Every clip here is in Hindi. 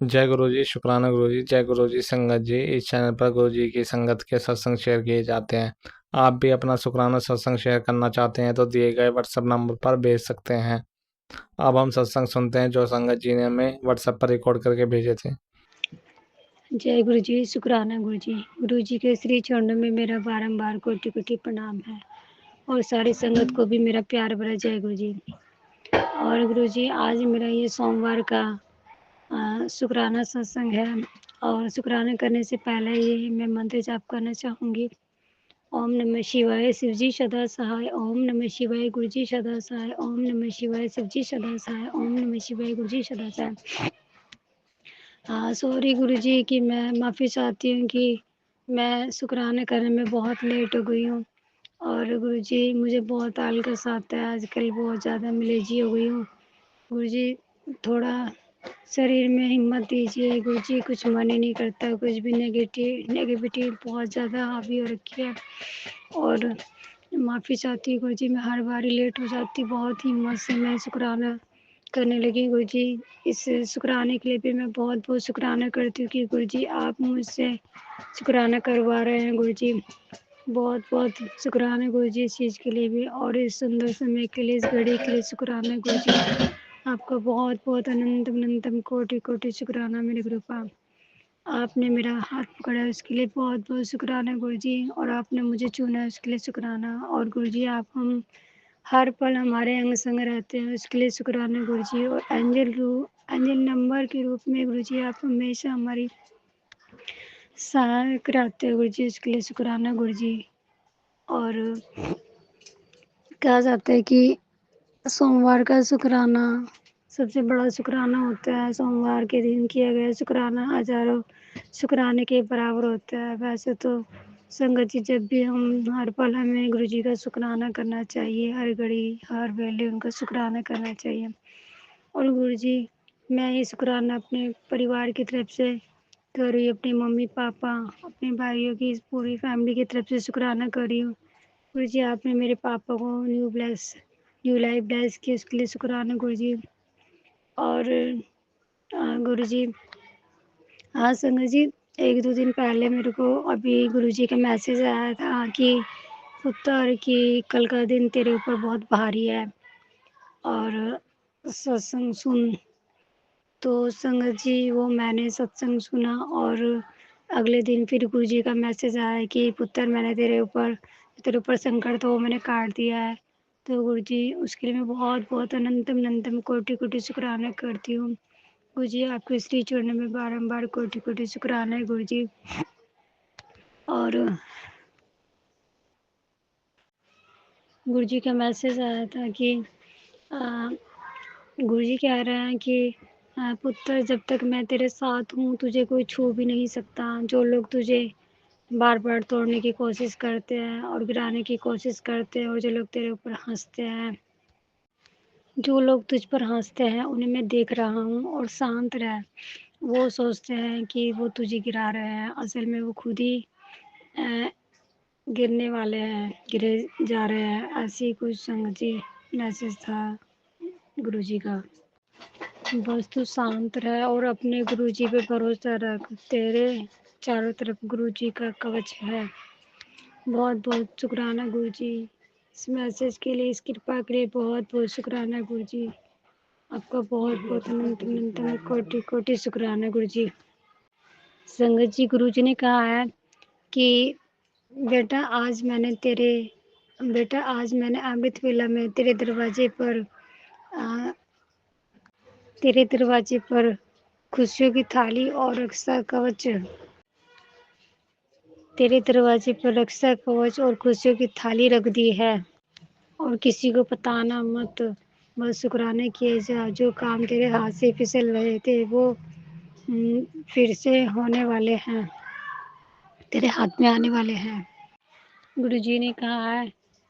जय गुरु जी, शुक्राना गुरु जी। जय गुरु जी संगत जी। इस चैनल पर गुरु जी की संगत के सत्संग शेयर किए जाते हैं। आप भी अपना शुक्राना सत्संग शेयर करना चाहते हैं तो दिए गए व्हाट्सएप नंबर पर भेज सकते हैं। अब हम सत्संग सुनते हैं जो संगत जी ने हमें व्हाट्सएप पर रिकॉर्ड करके भेजे थे। जय गुरु जी, शुक्राना गुरु जी। गुरु जी के श्री चरणों में मेरा बारंबार कोटि कोटि प्रणाम है और सारी संगत को भी मेरा प्यार भरा जय गुरु जी। और गुरु जी, आज मेरा ये सोमवार का शुक्राना सत्संग है और शुक्राना करने से पहले ये मैं मंत्र जाप करना चाहूँगी। ओम नमः शिवाय, शिव जी सदा सहाय। ओम नमः शिवाय, गुरु जी सदा सहाय। ओम नमः शिवाय, शिव जी सदा सहाय। ओम नमः शिवाय, गुरु जी सदा सहाय। हाँ, सॉरी गुरु जी कि मैं माफ़ी चाहती हूँ कि मैं शुक्राना करने में बहुत लेट हो गई हूँ। और गुरु जी, मुझे बहुत आलस आता है, आजकल बहुत ज़्यादा मैं लेज़ी हो गई हूँ। गुरु जी, थोड़ा शरीर में हिम्मत दीजिए गुरु जी, कुछ मन ही नहीं करता, कुछ भी नेगेटिविटी बहुत ज़्यादा हावी हो रखी है। और माफ़ी चाहती हूँ गुरु जी, मैं हर बार लेट हो जाती, बहुत हिम्मत से मैं शुक्राना करने लगी गुरु जी। इस शुक्राने के लिए भी मैं बहुत बहुत शुक्राना करती हूँ कि गुरु जी आप मुझसे शुक्राना करवा रहे हैं गुरु जी। बहुत बहुत शुक्राना गुरु जी इस चीज़ के लिए भी, और इस सुंदर समय के लिए, इस घड़ी के लिए शुक्राना गुरु जी। आपका बहुत बहुत अनंत अनंतम कोटि कोटि शुक्राना मेरे गुरुपा। आपने मेरा हाथ पकड़ा उसके लिए बहुत बहुत शुक्राना गुरु जी, और आपने मुझे चुना उसके लिए शुक्राना। और गुरु जी, आप हम हर पल हमारे अंग संग रहते हैं उसके लिए शुक्राना गुरु जी। और एंजल नंबर के रूप में गुरु जी आप हमेशा हमारी सहायता कराते हो गुरु जी, उसके लिए शुक्राना गुरु जी। और कहा जाता है कि सोमवार का शुक्राना सबसे बड़ा शुक्राना होता है। सोमवार के दिन किया गया शुक्राना हज़ारों शुक्राने के बराबर होता है। वैसे तो संगत जी, जब भी हम हर पल हमें गुरु जी का शुक्राना करना चाहिए, हर घड़ी हर वेले उनका शुक्राना करना चाहिए। और गुरु जी, मैं ये शुक्राना अपने परिवार की तरफ से कर रही हूँ, अपने मम्मी पापा, अपने भाइयों की पूरी फैमिली की तरफ से शुक्राना कर रही हूँ। गुरु जी, आपने मेरे पापा को न्यू लाइफ ब्लेस की, उसके लिए शुक्राना गुरु जी। और गुरु जी, हाँ संगत जी, 1-2 दिन पहले मेरे को अभी गुरु जी का मैसेज आया था कि पुत्र कि कल का दिन तेरे ऊपर बहुत भारी है। और सत्संग सुन, तो संगत जी वो मैंने सत्संग सुना, और अगले दिन फिर गुरु जी का मैसेज आया कि पुत्र, मैंने तेरे ऊपर संकट था वो मैंने काट दिया है। तो गुरु जी, उसके लिए मैं बहुत बहुत अनंतम अनंतम कोटि कोटि शुक्राना करती हूँ गुरु जी। आपके श्री चरणों में बारंबार कोटि कोटि शुक्राना है गुरु जी। और गुरु जी का मैसेज आया था कि आ, गुरु जी कह रहे हैं कि पुत्र, जब तक मैं तेरे साथ हूँ तुझे कोई छू भी नहीं सकता। जो लोग तुझे बार बार तोड़ने की कोशिश करते हैं और गिराने की कोशिश करते हैं, और जो लोग तेरे ऊपर हंसते हैं, जो लोग तुझ पर हंसते हैं उन्हें मैं देख रहा हूँ, और शांत रह। वो सोचते हैं कि वो तुझे गिरा रहे हैं, असल में वो खुद ही अ, गिरने वाले हैं, गिरे जा रहे हैं। ऐसी ही कुछ संगति मैसेज था गुरु जी का। बस तू शांत रह और अपने गुरु जी पे भरोसा रख, तेरे चारों तरफ गुरु जी का कवच है। बहुत बहुत शुक्राना गुरु जी, इस मैसेज के लिए, इस कृपा के लिए बहुत बहुत शुक्राना गुरु जी। आपका बहुत बहुत अनंत अनंत कोटि कोटि शुक्राना गुरु जी। संगत जी, गुरु जी ने कहा है कि बेटा आज मैंने अमृत वेला में आ, तेरे दरवाजे पर खुशियों की थाली और रक्षा कवच तेरे दरवाजे पर रक्षा कवच और खुशियों की थाली रख दी है। और किसी को बताना मत, बस शुक्राने किए जा। जो काम तेरे हाथ से फिसल रहे थे वो फिर से होने वाले हैं, तेरे हाथ में आने वाले हैं। गुरु जी ने कहा है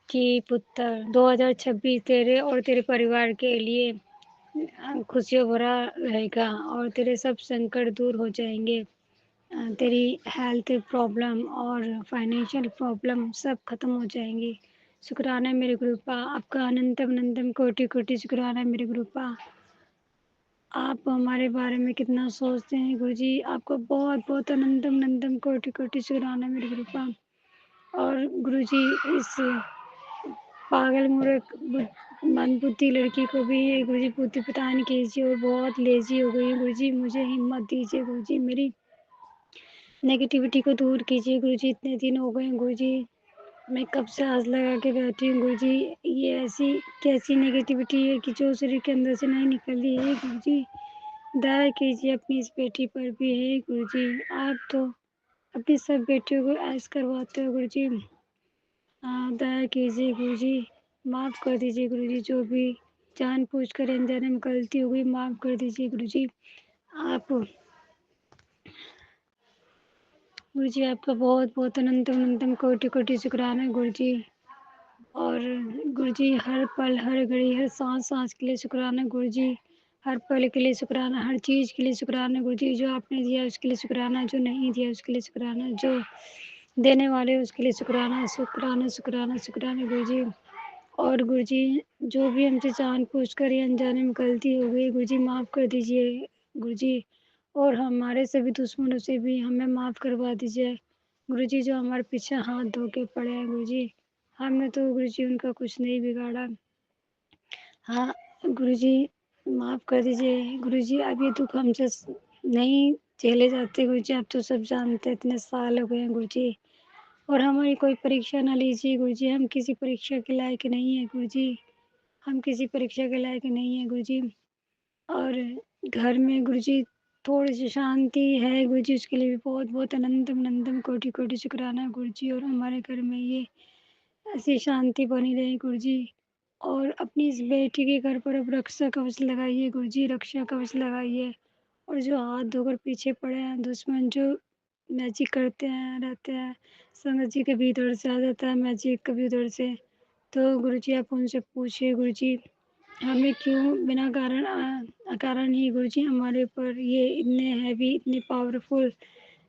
कि पुत्र, 2026 तेरे और तेरे परिवार के लिए खुशियों भरा रहेगा, और तेरे सब संकट दूर हो जाएंगे। तेरी हेल्थ प्रॉब्लम और फाइनेंशियल प्रॉब्लम सब खत्म हो जाएंगी। शुक्राना है मेरे गुरुपा, आपका अनंतम अनंतम कोटि कोटि शुक्राना है मेरे गुरुपा। आप हमारे बारे में कितना सोचते हैं गुरुजी। आपको बहुत-बहुत अनंतम कोटि-कोटि शुक्राना मेरे गुरुपा। और गुरुजी इस पागल मूर्ख मंदबुद्धि लड़की को भी गुरुजी बुद्धि प्रदान कीजिए और बहुत लेज़ी हो गई है गुरुजी, मुझे हिम्मत दीजिए गुरुजी, मेरी नेगेटिविटी को दूर कीजिए गुरुजी। इतने दिन हो गए हैं गुरुजी, मैं कब से आस लगा के बैठी हूँ गुरुजी। ये ऐसी कैसी नेगेटिविटी है कि जो शरीर के अंदर से नहीं निकल रही है गुरुजी। दया कीजिए अपनी इस बेटी पर भी है गुरुजी। आप तो अपनी सब बेटियों को ऐश करवाते हो गुरुजी। दया कीजिए गुरुजी, माफ़ कर दीजिए गुरुजी, जो भी जानबूझकर अनजाने में गलती हो गई माफ़ कर दीजिए गुरुजी। आप गुरुजी आपका बहुत-बहुत अनंतम कोटि-कोटि शुक्राना गुरुजी। और गुरुजी हर पल, हर घड़ी, हर साँस-साँस के लिए शुक्राना गुरुजी। हर पल के लिए शुक्राना, हर चीज़ के लिए शुक्राना गुरुजी। जो आपने दिया उसके लिए शुक्राना, जो नहीं दिया उसके लिए शुक्राना, जो देने वाले उसके लिए शुक्राना, शुक्राना, शुक्राना, शुक्राना गुरुजी। और गुरुजी जो भी हमसे जानबूझकर या अनजाने में गलती हो गई गुरुजी माफ़ कर दीजिए गुरुजी। और हमारे सभी दुश्मनों से भी हमें माफ़ करवा दीजिए गुरुजी, जो हमारे पीछे हाथ धो के पड़े हैं गुरुजी। हमने तो गुरुजी उनका कुछ नहीं बिगाड़ा। हाँ, गुरुजी माफ़ कर दीजिए गुरुजी, अब ये दुःख हमसे नहीं झेले जाते गुरुजी, आप तो सब जानते हैं, इतने साल हो गए हैं गुरुजी। और हमारी कोई परीक्षा ना लीजिए गुरुजी, हम किसी परीक्षा के लायक नहीं है गुरुजी, हम किसी परीक्षा के लायक नहीं है गुरुजी। और घर में गुरुजी थोड़ी-सी शांति है गुरुजी, उसके लिए भी बहुत-बहुत अनंतम कोटि-कोटि शुक्राना गुरुजी। और हमारे घर में ये ऐसी शांति बनी रहे गुरुजी। और अपनी इस बेटी के घर पर अब रक्षा कवच लगाइए गुरुजी, रक्षा कवच लगाइए। और जो हाथ धोकर पीछे पड़े हैं दुश्मन, जो मैजिक करते हैं रहते हैं, संगत जी कभी इधर से आ जाता है मैजिक, कभी उधर से। तो गुरुजी आप उनसे पूछिए गुरुजी, हमें क्यों बिना कारण अकारण ही गुरुजी हमारे ऊपर ये इतने हैवी, इतने पावरफुल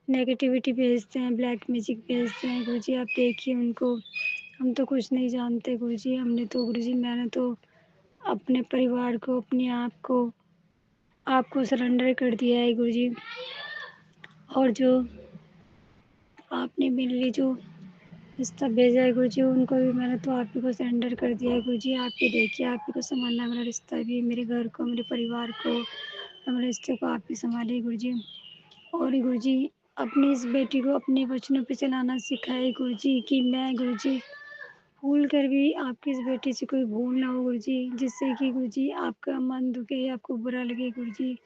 नेगेटिविटी भेजते हैं, ब्लैक मैजिक भेजते हैं गुरुजी। आप देखिए उनको, हम तो कुछ नहीं जानते गुरुजी। हमने तो गुरुजी, मैंने तो अपने परिवार को, अपने आप को आपको सरेंडर कर दिया है गुरुजी। और जो आपने मेरे लिए जो रिश्ता भेजा है गुरुजी, उनको भी मैंने तो आप ही को सरेंडर कर दिया है गुरुजी। आप ही देखिए, आप ही को संभालना है मेरा रिश्ता भी, मेरे घर को, मेरे परिवार को, मेरे रिश्ते को आप ही संभालिए गुरुजी। और गुरुजी अपनी इस बेटी को अपने वचनों पे चलाना सिखाए गुरुजी, कि मैं गुरुजी भूल कर भी आपकी इस बेटी से कोई भूल ना हो गुरुजी, जिससे कि गुरुजी आपका मन दुखे या आपको बुरा लगे गुरुजी।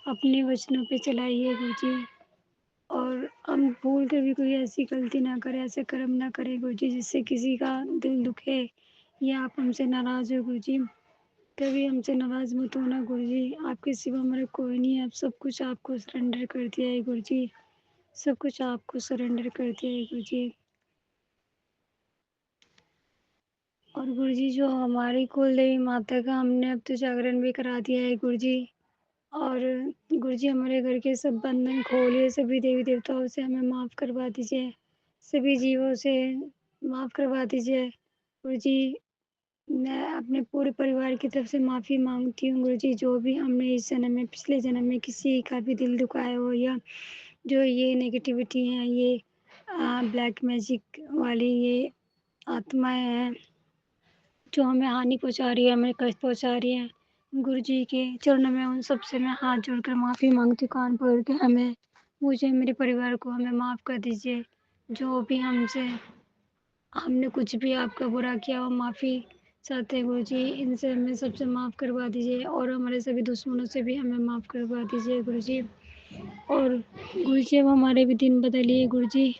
अपने वचनों पे चलाइए गुरुजी। और हम भूल कर भी कोई ऐसी गलती ना करें, ऐसे कर्म ना करें गुरुजी, जिससे किसी का दिल दुखे या आप हमसे नाराज़ हो गुरुजी। कभी हमसे नाराज़ मत होना गुरुजी, आपके सिवा हमारा कोई नहीं है। अब सब कुछ आपको सरेंडर कर दिया है गुरुजी, सब कुछ आपको सरेंडर कर दिया है गुरुजी। और गुरुजी जो हमारी कुल देवी माता का हमने अब तो जागरण भी करा दिया है गुरुजी। और गुरुजी हमारे घर के सब बंधन खोलिए, सभी देवी देवताओं से हमें माफ़ करवा दीजिए, सभी जीवों से माफ़ करवा दीजिए गुरुजी। मैं अपने पूरे परिवार की तरफ से माफ़ी मांगती हूँ गुरुजी, जो भी हमने इस जन्म में, पिछले जन्म में किसी का भी दिल दुखाया हो, या जो ये नेगेटिविटी है, ये ब्लैक मैजिक वाली ये आत्माएं हैं जो हमें हानि पहुँचा रही है, हमें कष्ट पहुँचा रही है। गुरुजी के चरणों में उन सब से मैं हाथ जोड़कर माफ़ी माँगती हूँ, कान पकड़ के हमें, मुझे, मेरे परिवार को हमें माफ़ कर दीजिए। जो भी हमने कुछ भी आपका बुरा किया हो, माफ़ी चाहते हैं गुरुजी। इनसे हमें सबसे माफ़ करवा दीजिए, और हमारे सभी दुश्मनों से भी हमें माफ़ करवा दीजिए गुरुजी। और गुरुजी अब हमारे भी दिन बदलिए गुरुजी।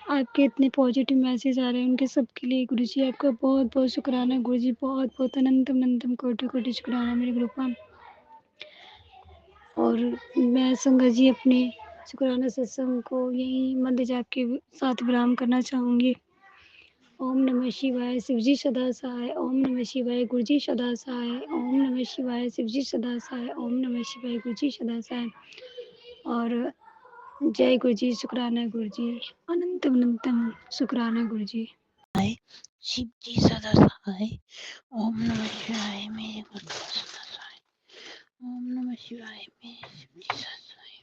आपके इतने पॉजिटिव मैसेज आ रहे हैं उनके सबके लिए गुरुजी आपका बहुत बहुत शुक्राना गुरुजी, बहुत बहुत अनंतम कोटि कोटि शुक्राना मेरे गुरुपा। और मैं संगत जी अपने शुक्राना सत्संग को यही मंत्र जाप के साथ विराम करना चाहूँगी। ओम नमः शिवाय, शिवजी सदा सहाय। ओम नमः शिवाय, गुरुजी सदा सहाय। ओम नमः शिवाय, शिवजी सदा सहाय। ओम नमः शिवाय, गुरुजी सदा सहाय। और जय गुरुजी, शुक्राना गुरुजी, अनंतम अनंतम शुक्राना गुरुजी। शिव जी सदा सहाय। ओम नमः शिवाय, मेरे गुरु सदा सहाय। ओम नमः शिवाय मेरे शिवजी सत्साई।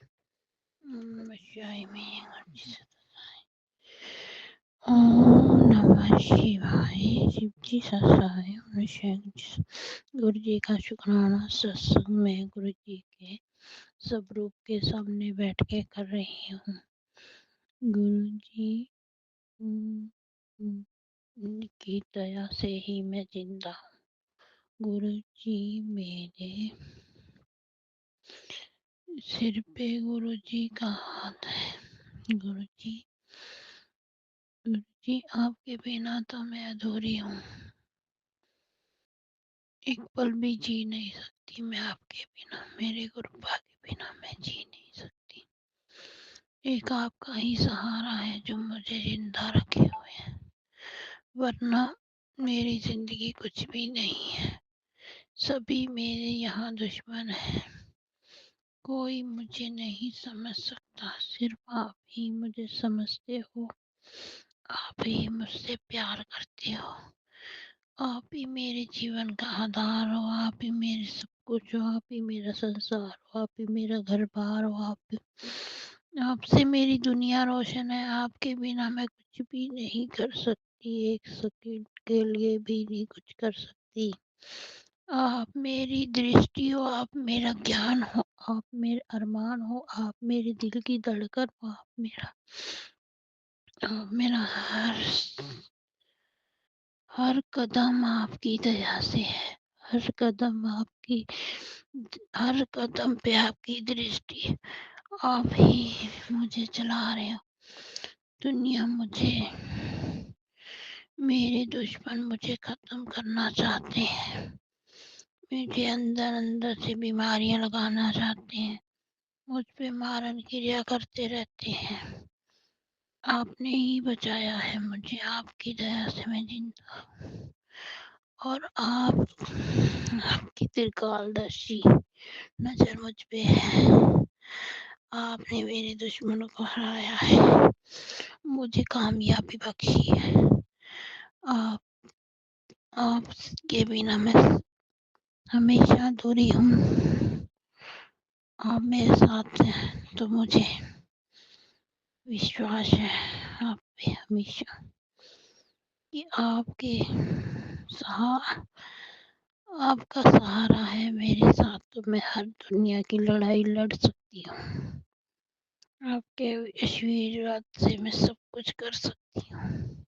ओम नमः शिवाय मेरे घरजी सत्साई। ओम नमः शिवाय शिवजी सत्साई। ओम नमः शिवाय। गुरु जी का शुक्राना सत्संग में गुरु जी के स्वरूप के सामने बैठ के कर रही हूँ। गुरु जी की दया से ही मैं जिंदा हूँ। गुरु जी मेरे सिर पे गुरु जी का हाथ है। गुरु जी आपके बिना तो मैं अधूरी हूँ। एक पल भी जी नहीं सकती मैं आपके बिना। मेरे गुरुपा के बिना मैं जी नहीं सकती। एक आपका ही सहारा है जो मुझे जिंदा रखे हुए है, वरना मेरी जिंदगी कुछ भी नहीं है। सभी मेरे यहाँ दुश्मन है। कोई मुझे नहीं समझ सकता, सिर्फ आप ही मुझे समझते हो। आप ही मुझसे प्यार करते हो। आप ही मेरे जीवन का आधार हो। आप ही मेरे सब कुछ हो। आप ही मेरा संसार हो। आप ही मेरा घर बार हो। आपसे मेरी दुनिया रोशन है। आपके बिना मैं कुछ भी नहीं कर सकती। एक सेकंड के लिए भी नहीं कुछ कर सकती। आप मेरी दृष्टि हो। आप मेरा ज्ञान हो। आप मेरे अरमान हो। आप मेरे दिल की धड़कन हो। आप मेरा हर कदम आपकी दया से है। हर कदम पे आपकी दृष्टि है। आप ही मुझे चला रहे हो। दुनिया मुझे, मेरे दुश्मन मुझे खत्म करना चाहते हैं। मुझे अंदर अंदर से बीमारियां लगाना चाहते हैं। मुझ पे मारन क्रिया करते रहते हैं। आपने ही बचाया है मुझे। आपकी दया से मैं जिंदा हूँ। और आपकी त्रिकालदर्शी नजर मुझ पे है। आपने मेरे दुश्मनों को हराया है। मुझे कामयाबी बख्शी है। आप आपके बिना मैं हमेशा दूरी हूँ। आप मेरे साथ हैं तो मुझे विश्वास है आप पे हमेशा कि आपका सहारा है मेरे साथ, तो मैं हर दुनिया की लड़ाई लड़ सकती हूँ। आपके आशीर्वाद से मैं सब कुछ कर सकती हूँ।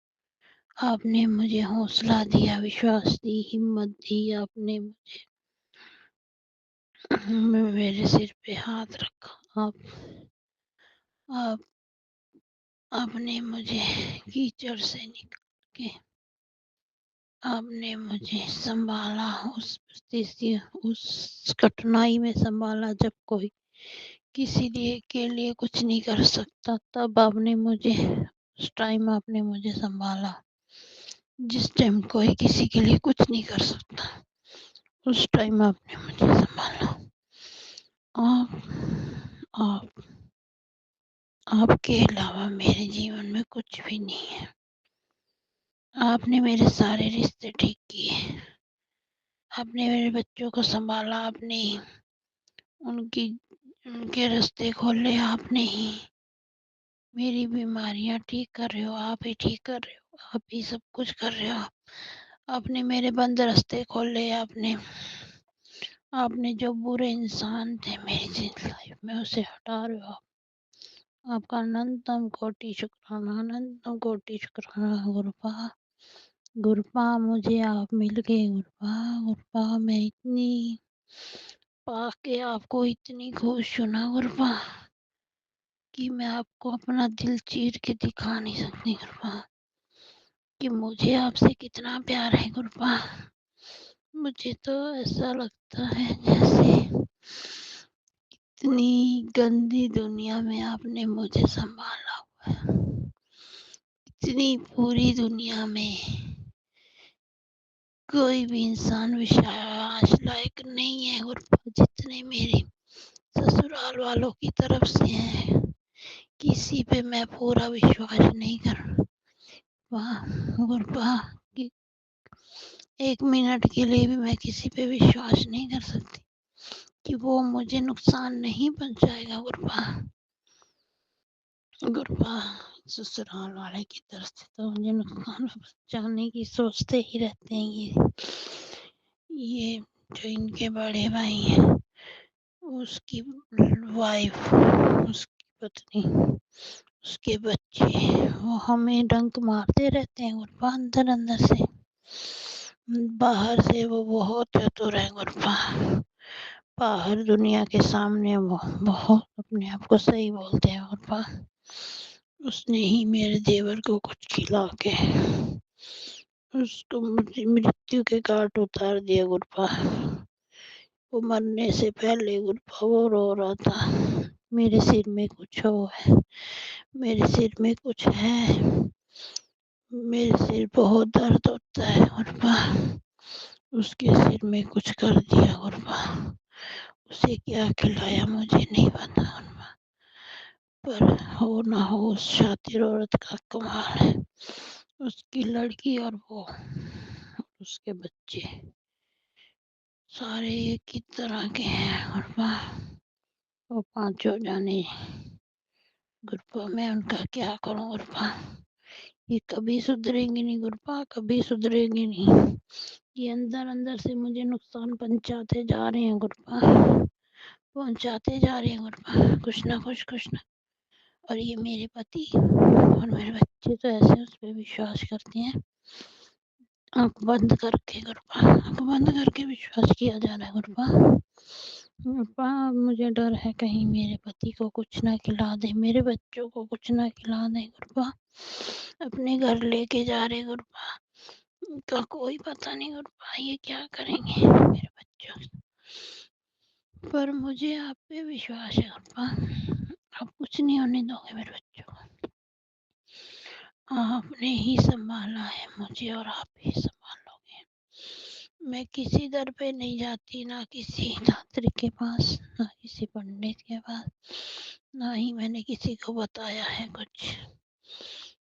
आपने मुझे हौसला दिया, विश्वास दी, हिम्मत दी। आपने मेरे सिर पे हाथ रखा। आप आपने मुझे कीचड़ से निकाल के आपने मुझे संभाला। उस कठिनाई में संभाला जब कोई किसी के लिए कुछ नहीं कर सकता, तब आपने मुझे उस टाइम आपने मुझे संभाला। जिस टाइम कोई किसी के लिए कुछ नहीं कर सकता, उस टाइम आपने मुझे संभाला। आप आपके अलावा मेरे जीवन में कुछ भी नहीं है। आपने मेरे सारे रिश्ते ठीक किए। आपने मेरे बच्चों को संभाला। आपने उनकी उनके रास्ते खोले। आपने ही मेरी बीमारियां ठीक कर रहे हो। आप ही ठीक कर रहे हो। आप ही सब कुछ कर रहे हो। आपने मेरे बंद रास्ते खोले। आपने जो बुरे इंसान थे मेरी लाइफ में, उसे हटा रहे हो। आपका अनंतम कोटि शुक्राना, अनंतम कोटि शुक्राना गुरुपा। गुरुपा मुझे आप मिल गए। गुरुपा मैं इतनी पाके आपको इतनी खुश हूं ना गुरुपा, कि मैं आपको अपना दिल चीर के दिखा नहीं सकती गुरुपा, कि मुझे आपसे कितना प्यार है गुरुपा। मुझे तो ऐसा लगता है जैसे इतनी गंदी दुनिया में आपने मुझे संभाला हुआ है। इतनी पूरी दुनिया में कोई भी इंसान विश्वास लायक नहीं है गुरुपा, जितने मेरे ससुराल वालों की तरफ से हैं। किसी पे मैं पूरा विश्वास नहीं कर वाह गुरुपा, कि एक मिनट के लिए भी मैं किसी पे विश्वास नहीं कर सकती। कि वो मुझे नुकसान नहीं पहुँचाएगा गुरुपा। गुरुपा ससुराल वाले की तरफ से तो मुझे नुकसान पहुँचाने की सोचते ही रहते हैं ये जो इनके बड़े भाई हैं, उसकी वाइफ, उसकी पत्नी, उसके बच्चे, वो हमें डंक मारते रहते हैं गुरुपा अंदर-अंदर से। बाहर से वो बहुत चतुर है गुरुपा। बाहर दुनिया के सामने वो बहुत अपने आप को सही बोलते हैं गुरुपा। उसने ही मेरे देवर को कुछ खिला के उसको मृत्यु के घाट उतार दिया गुरुपा। वो मरने से पहले गुरुपा वो रो रहा था, मेरे सिर में कुछ हो है, मेरे सिर में कुछ है, मेरे सिर बहुत दर्द होता है गुरुपा। उसके सिर में कुछ कर दिया गुरुपा। उसे क्या खिलाया मुझे नहीं पता गुरुपा, पर हो ना हो उस शातिर औरत का कमाल है। उसकी लड़की और वो उसके बच्चे सारे एक ही तरह के हैं गुरुपा। वो पांचों जाने गुरुपा, मैं उनका क्या करूं गुरुपा। ये कभी सुधरेंगे नहीं गुरुपा, कभी सुधरेंगे नहीं। ये अंदर अंदर से मुझे नुकसान पहुंचाते जा रहे हैं गुरुपा, पहुंचाते जा रहे हैं गुरुपा, कुछ ना कुछ ना। और ये मेरे पति और मेरे बच्चे तो ऐसे उस पर विश्वास करते हैं, आंख बंद करके गुरुपा, आंख बंद करके विश्वास किया जा रहा है गुरुपा। गुरुपा मुझे डर है कहीं मेरे पति को कुछ ना खिला दे, मेरे बच्चों को कुछ ना खिला दे गुरुपा। अपने घर लेके जा रहे गुरुपा, का कोई पता नहीं गुरुपा ये क्या करेंगे मेरे बच्चों से। पर मुझे आप पे विश्वास है गुरुपा, आप कुछ नहीं होने दोगे मेरे बच्चों को। आपने ही संभाला है मुझे और आप ही संभालोगे। मैं किसी दर पे नहीं जाती, ना किसी तांत्रिक के पास, ना किसी पंडित के पास, ना ही मैंने किसी को बताया है कुछ।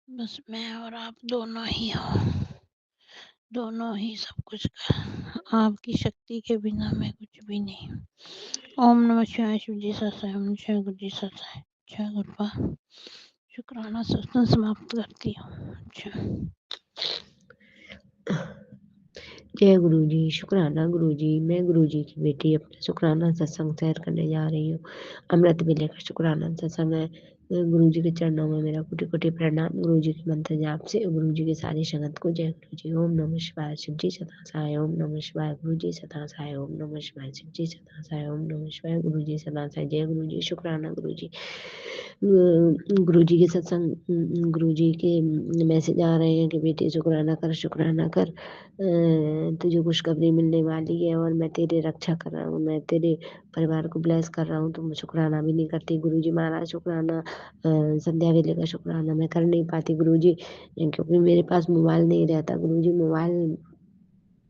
बस मैं और आप दोनों ही हो, दोनों ही सब कुछ कर। आपकी शक्ति के बिना मैं कुछ भी नहीं हूँ। ओम नमः शिवाय। शिव जी सत्साई। ओम शिवाय गुरु जी सत्साई। जय गुरुपा। शुक्राना सत्संग समाप्त करती हूँ। जय गुरु जी, शुक्राना गुरु जी। मैं गुरु जी की बेटी अपना शुक्राना सत्संग शेयर करने जा रही हूँ। अमृत वेले का शुक्राना सत्संग है। गुरु जी के चरणों में मेरा कोटि कोटि प्रणाम। गुरु जी के मंत्र जाप से गुरु जी की सारी संगत को जय गुरु जी। ओम नमः शिवाय। शिव जी सदा सहाय। ओम नमः शिवाय। गुरु जी सदा सहाय। ओम नमः शिवाय। शिव जी सदा सहाय। ओम नमः शिवाय। गुरु जी सदा सहाय। जय गुरु जी, शुक्राना गुरु जी। गुरु जी के सत्संग, गुरु जी के मैसेज आ रहे हैं कि बेटी शुक्राना कर, शुक्राना कर, तुझे खुशखबरी मिलने वाली है और मैं तेरी रक्षा कर रहा हूँ, मैं तेरे परिवार को ब्लेस कर रहा हूँ। तो मैं शुक्राना भी नहीं करती गुरु जी महाराज। शुक्राना संध्या वेले का शुक्राना मैं कर नहीं पाती गुरु जी, क्योंकि मेरे पास मोबाइल नहीं रहता गुरु जी। मोबाइल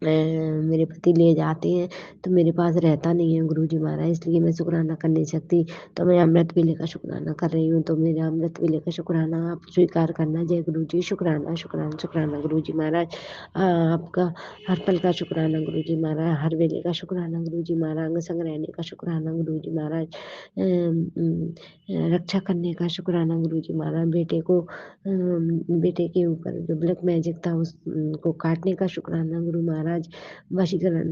मेरे पति ले जाते हैं तो मेरे पास रहता नहीं है गुरु जी महाराज, इसलिए मैं शुक्राना कर नहीं सकती। तो मैं अमृत वेले का शुक्राना कर रही हूँ। तो मेरा अमृत वेले का शुक्राना आप स्वीकार करना। जय गुरु जी। शुक्राना शुक्राना शुक्राना गुरु जी महाराज। आपका हर पल का शुक्राना गुरु जी महाराज। हर वेले का शुक्राना गुरु जी महाराज। अंग संग रहने का शुक्राना गुरु जी महाराज। रक्षा करने का शुक्राना गुरु जी महाराज। बेटे के ऊपर जो ब्लैक मैजिक था उसको काटने का शुक्राना गुरु महाराज। वशीकरण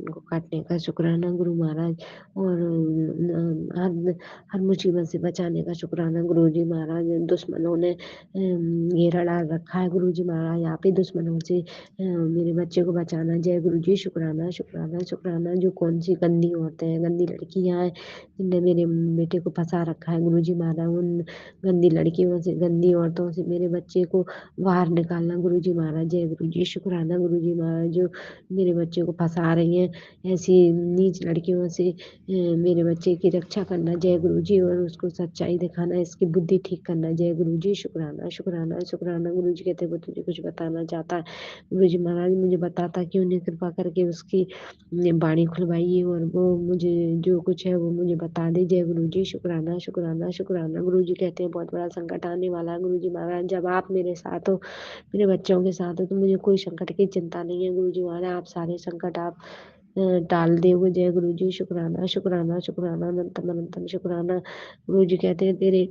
को काटने का शुक्राना गुरु महाराज। और हर मुसीबत से बचाने का शुक्राना गुरु जी महाराज। दुश्मनों ने घेरा डाल रखा है गुरु जी महाराज, आप ही दुश्मनों से मेरे बच्चे को बचाना। जय गुरु जी। शुक्राना शुक्राना शुक्राना। जो कौन सी गंदी औरतें हैं, गंदी लड़कियां हैं जिनने मेरे बेटे को फंसा रखा है गुरु जी महाराज, उन गंदी लड़कियों से, गंदी औरतों से मेरे बच्चे को बाहर निकालना गुरु जी महाराज। जय गुरु जी। शुक्राना गुरु जी महाराज। जो मेरे बच्चे को फंसा रही हैं ऐसी नीच लड़कियों से मेरे बच्चे की रक्षा करना जय गुरु जी, और उसको सच्चाई दिखाना, इसकी बुद्धि ठीक करना। जय गुरु जी। शुक्राना शुक्राना शुक्राना। गुरु जी कहते वो तुझे कुछ बताना चाहता है गुरु जी महाराज, मुझे बताता क्यों नहीं, कृपा करके उसकी बाणी खुलवाइए और वो मुझे जो कुछ है वो मुझे बता दे। जय गुरु जी। शुक्राना शुक्राना शुक्राना। गुरु जी कहते हैं बहुत बड़ा संकट आने वाला है गुरु जी महाराज, जब आप मेरे साथ हो, मेरे बच्चों के साथ हो, तो मुझे कोई संकट की चिंता नहीं है गुरु जी महाराज। आप सारे संकट आप टाल दोगे। जय गुरु जी, शुक्राना शुक्राना शुक्राना अनंतम अनंतम शुक्राना। गुरु जी कहते हैं तेरे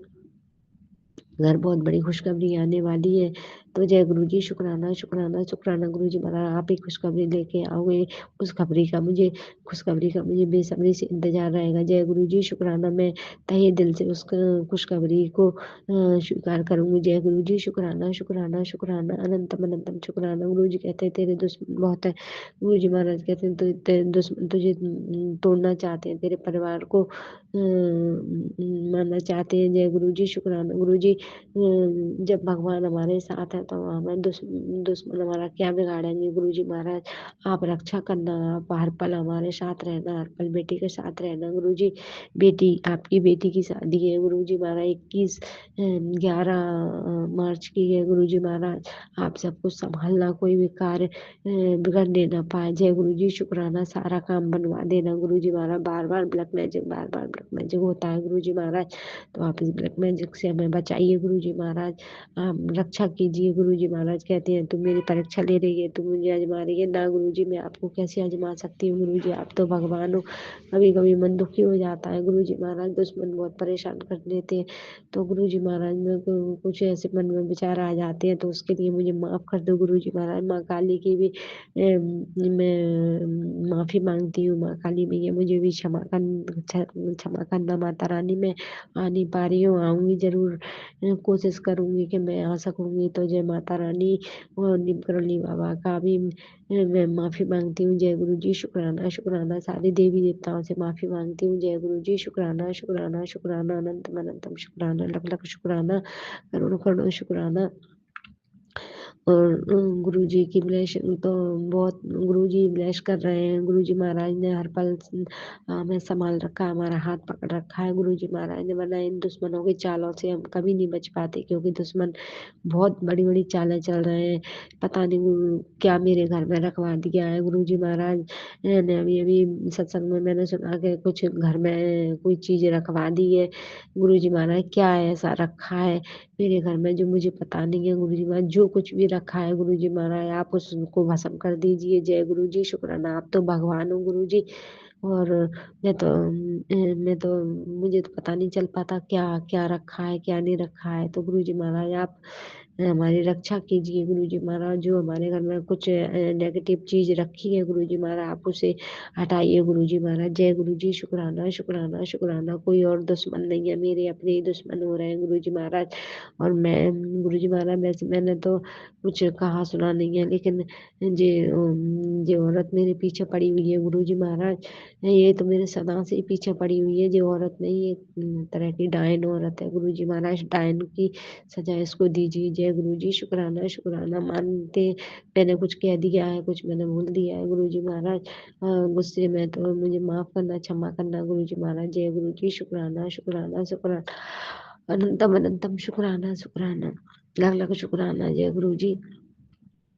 घर बहुत बड़ी खुशखबरी आने वाली है। तो जय गुरु जी, शुक्राना शुक्राना शुक्राना। गुरु जी महाराज आप ही खुशखबरी लेके आओगे, खुशखबरी का मुझे बेसब्री से इंतजार रहेगा। जय गुरु जी, शुक्राना। मैं तहे दिल से उस खुशखबरी को स्वीकार करूंगी। जय गुरु जी, शुक्राना शुक्राना शुक्राना अनंतम अनंतम शुक्राना। गुरु जी कहते हैं तेरे दुश्मन बहुत है। गुरु जी महाराज कहते हैं तेरे दुश्मन तुझे तोड़ना चाहते हैं, तेरे परिवार को मारना चाहते हैं। जय गुरु जी, शुक्राना। गुरु जी जब भगवान हमारे साथ है तो हमें दुश्मन हमारा क्या बिगाड़ेंगे। गुरु जी महाराज आप रक्षा करना, आप हर पल हमारे साथ रहना, हर पल बेटी के साथ रहना। गुरु जी बेटी आपकी बेटी की शादी है गुरु जी महाराज 11 मार्च की है। गुरु जी महाराज आप सब कुछ संभालना, कोई भी कार्य बिगड़ने ना पाए। जय गुरु जी, शुक्राना। सारा काम बनवा देना गुरु जी महाराज। बार बार ब्लैक मैजिक होता है गुरु जी महाराज, तो आप इस ब्लैक मैजिक से हमें बचाइए गुरु जी महाराज। आप रक्षा कीजिए गुरु जी महाराज। कहते हैं तुम मेरी परीक्षा ले रही है, तुम मुझे आजमा रही है ना गुरु जी, मैं आपको कैसे आजमा सकती हूँ गुरु जी, आप तो भगवान हो। कभी कभी मन दुखी हो जाता है गुरु जी महाराज, दुश्मन बहुत परेशान कर देते हैं, तो गुरु जी महाराज में कुछ ऐसे मन में विचार आ जाते हैं, तो उसके लिए मुझे माफ कर दो गुरु जी महाराज। माँ काली की भी मैं माफी मांगती हूँ। माँ काली मैया मुझे भी क्षमा करना माता रानी। मैं आ नहीं पा रही हूँ, आऊंगी जरूर, कोशिश करूंगी कि मैं आ सकूंगी। तो जय माता रानी और नीम करोली बाबा का भी मैं माफी मांगती हूँ। जय गुरु जी, शुक्राना शुक्राना। सारी देवी देवताओं से माफी मांगती हूँ। जय गुरु जी, शुक्राना शुक्राना शुक्राना अनंतम अनंतम शुक्राना। लख लख शुक्राना, करोड़ों करोड़ों शुक्राना। और गुरुजी की ब्लेसिंग तो बहुत गुरुजी ब्लेस कर रहे हैं। गुरुजी महाराज ने हर पल हमें संभाल रखा है, हमारा हाथ पकड़ रखा है गुरुजी महाराज ने, वरना इन दुश्मनों की चालों से हम कभी नहीं बच पाते, क्योंकि दुश्मन बहुत बड़ी बड़ी चालें चल रहे हैं। पता नहीं क्या मेरे घर में रखवा दिया है गुरुजी महाराज ने। अभी अभी सत्संग में मैंने सुना कि कुछ घर में कोई चीज रखवा दी है गुरुजी महाराज। क्या ऐसा रखा है मेरे घर में जो मुझे पता नहीं है गुरुजी महाराज। जो कुछ भी रखा है गुरुजी महाराज आप उसको भस्म कर दीजिए। जय गुरु जी, शुक्राना। आप तो भगवान हो गुरु जी। और मैं तो मुझे तो पता नहीं चल पाता क्या क्या रखा है क्या नहीं रखा है। तो गुरु जी महाराज आप हमारी रक्षा कीजिए गुरु जी महाराज। जो हमारे घर में कुछ नेगेटिव चीज रखी है गुरु जी महाराज आप उसे हटाइए गुरु जी महाराज। जय गुरु जी, शुक्राना शुक्राना शुक्राना। कोई और दुश्मन नहीं है, मेरे अपने ही दुश्मन हो रहे हैं गुरु जी महाराज। और मैं गुरु जी महाराज वैसे मैंने तो कुछ कहा सुना नहीं है, लेकिन जो औरत मेरे पीछे पड़ी हुई है गुरु जी महाराज, ये तो मेरे सदा से ही पीछे पड़ी हुई है। जो औरत नहीं, एक तरह की डायन औरत है गुरु जी महाराज। डायन की सजा इसको दीजिए। जय गुरु जी, शुक्राना शुक्राना। मानते मैंने कुछ कह दिया है, कुछ मैंने भूल दिया है गुरु जी महाराज, गुस्से में, तो मुझे माफ करना, क्षमा करना गुरु जी महाराज। जय गुरु जी, शुक्राना शुक्राना शुक्राना अनंतम अनंतम शुक्राना शुक्राना। लाख लाख शुक्राना। जय गुरु जी,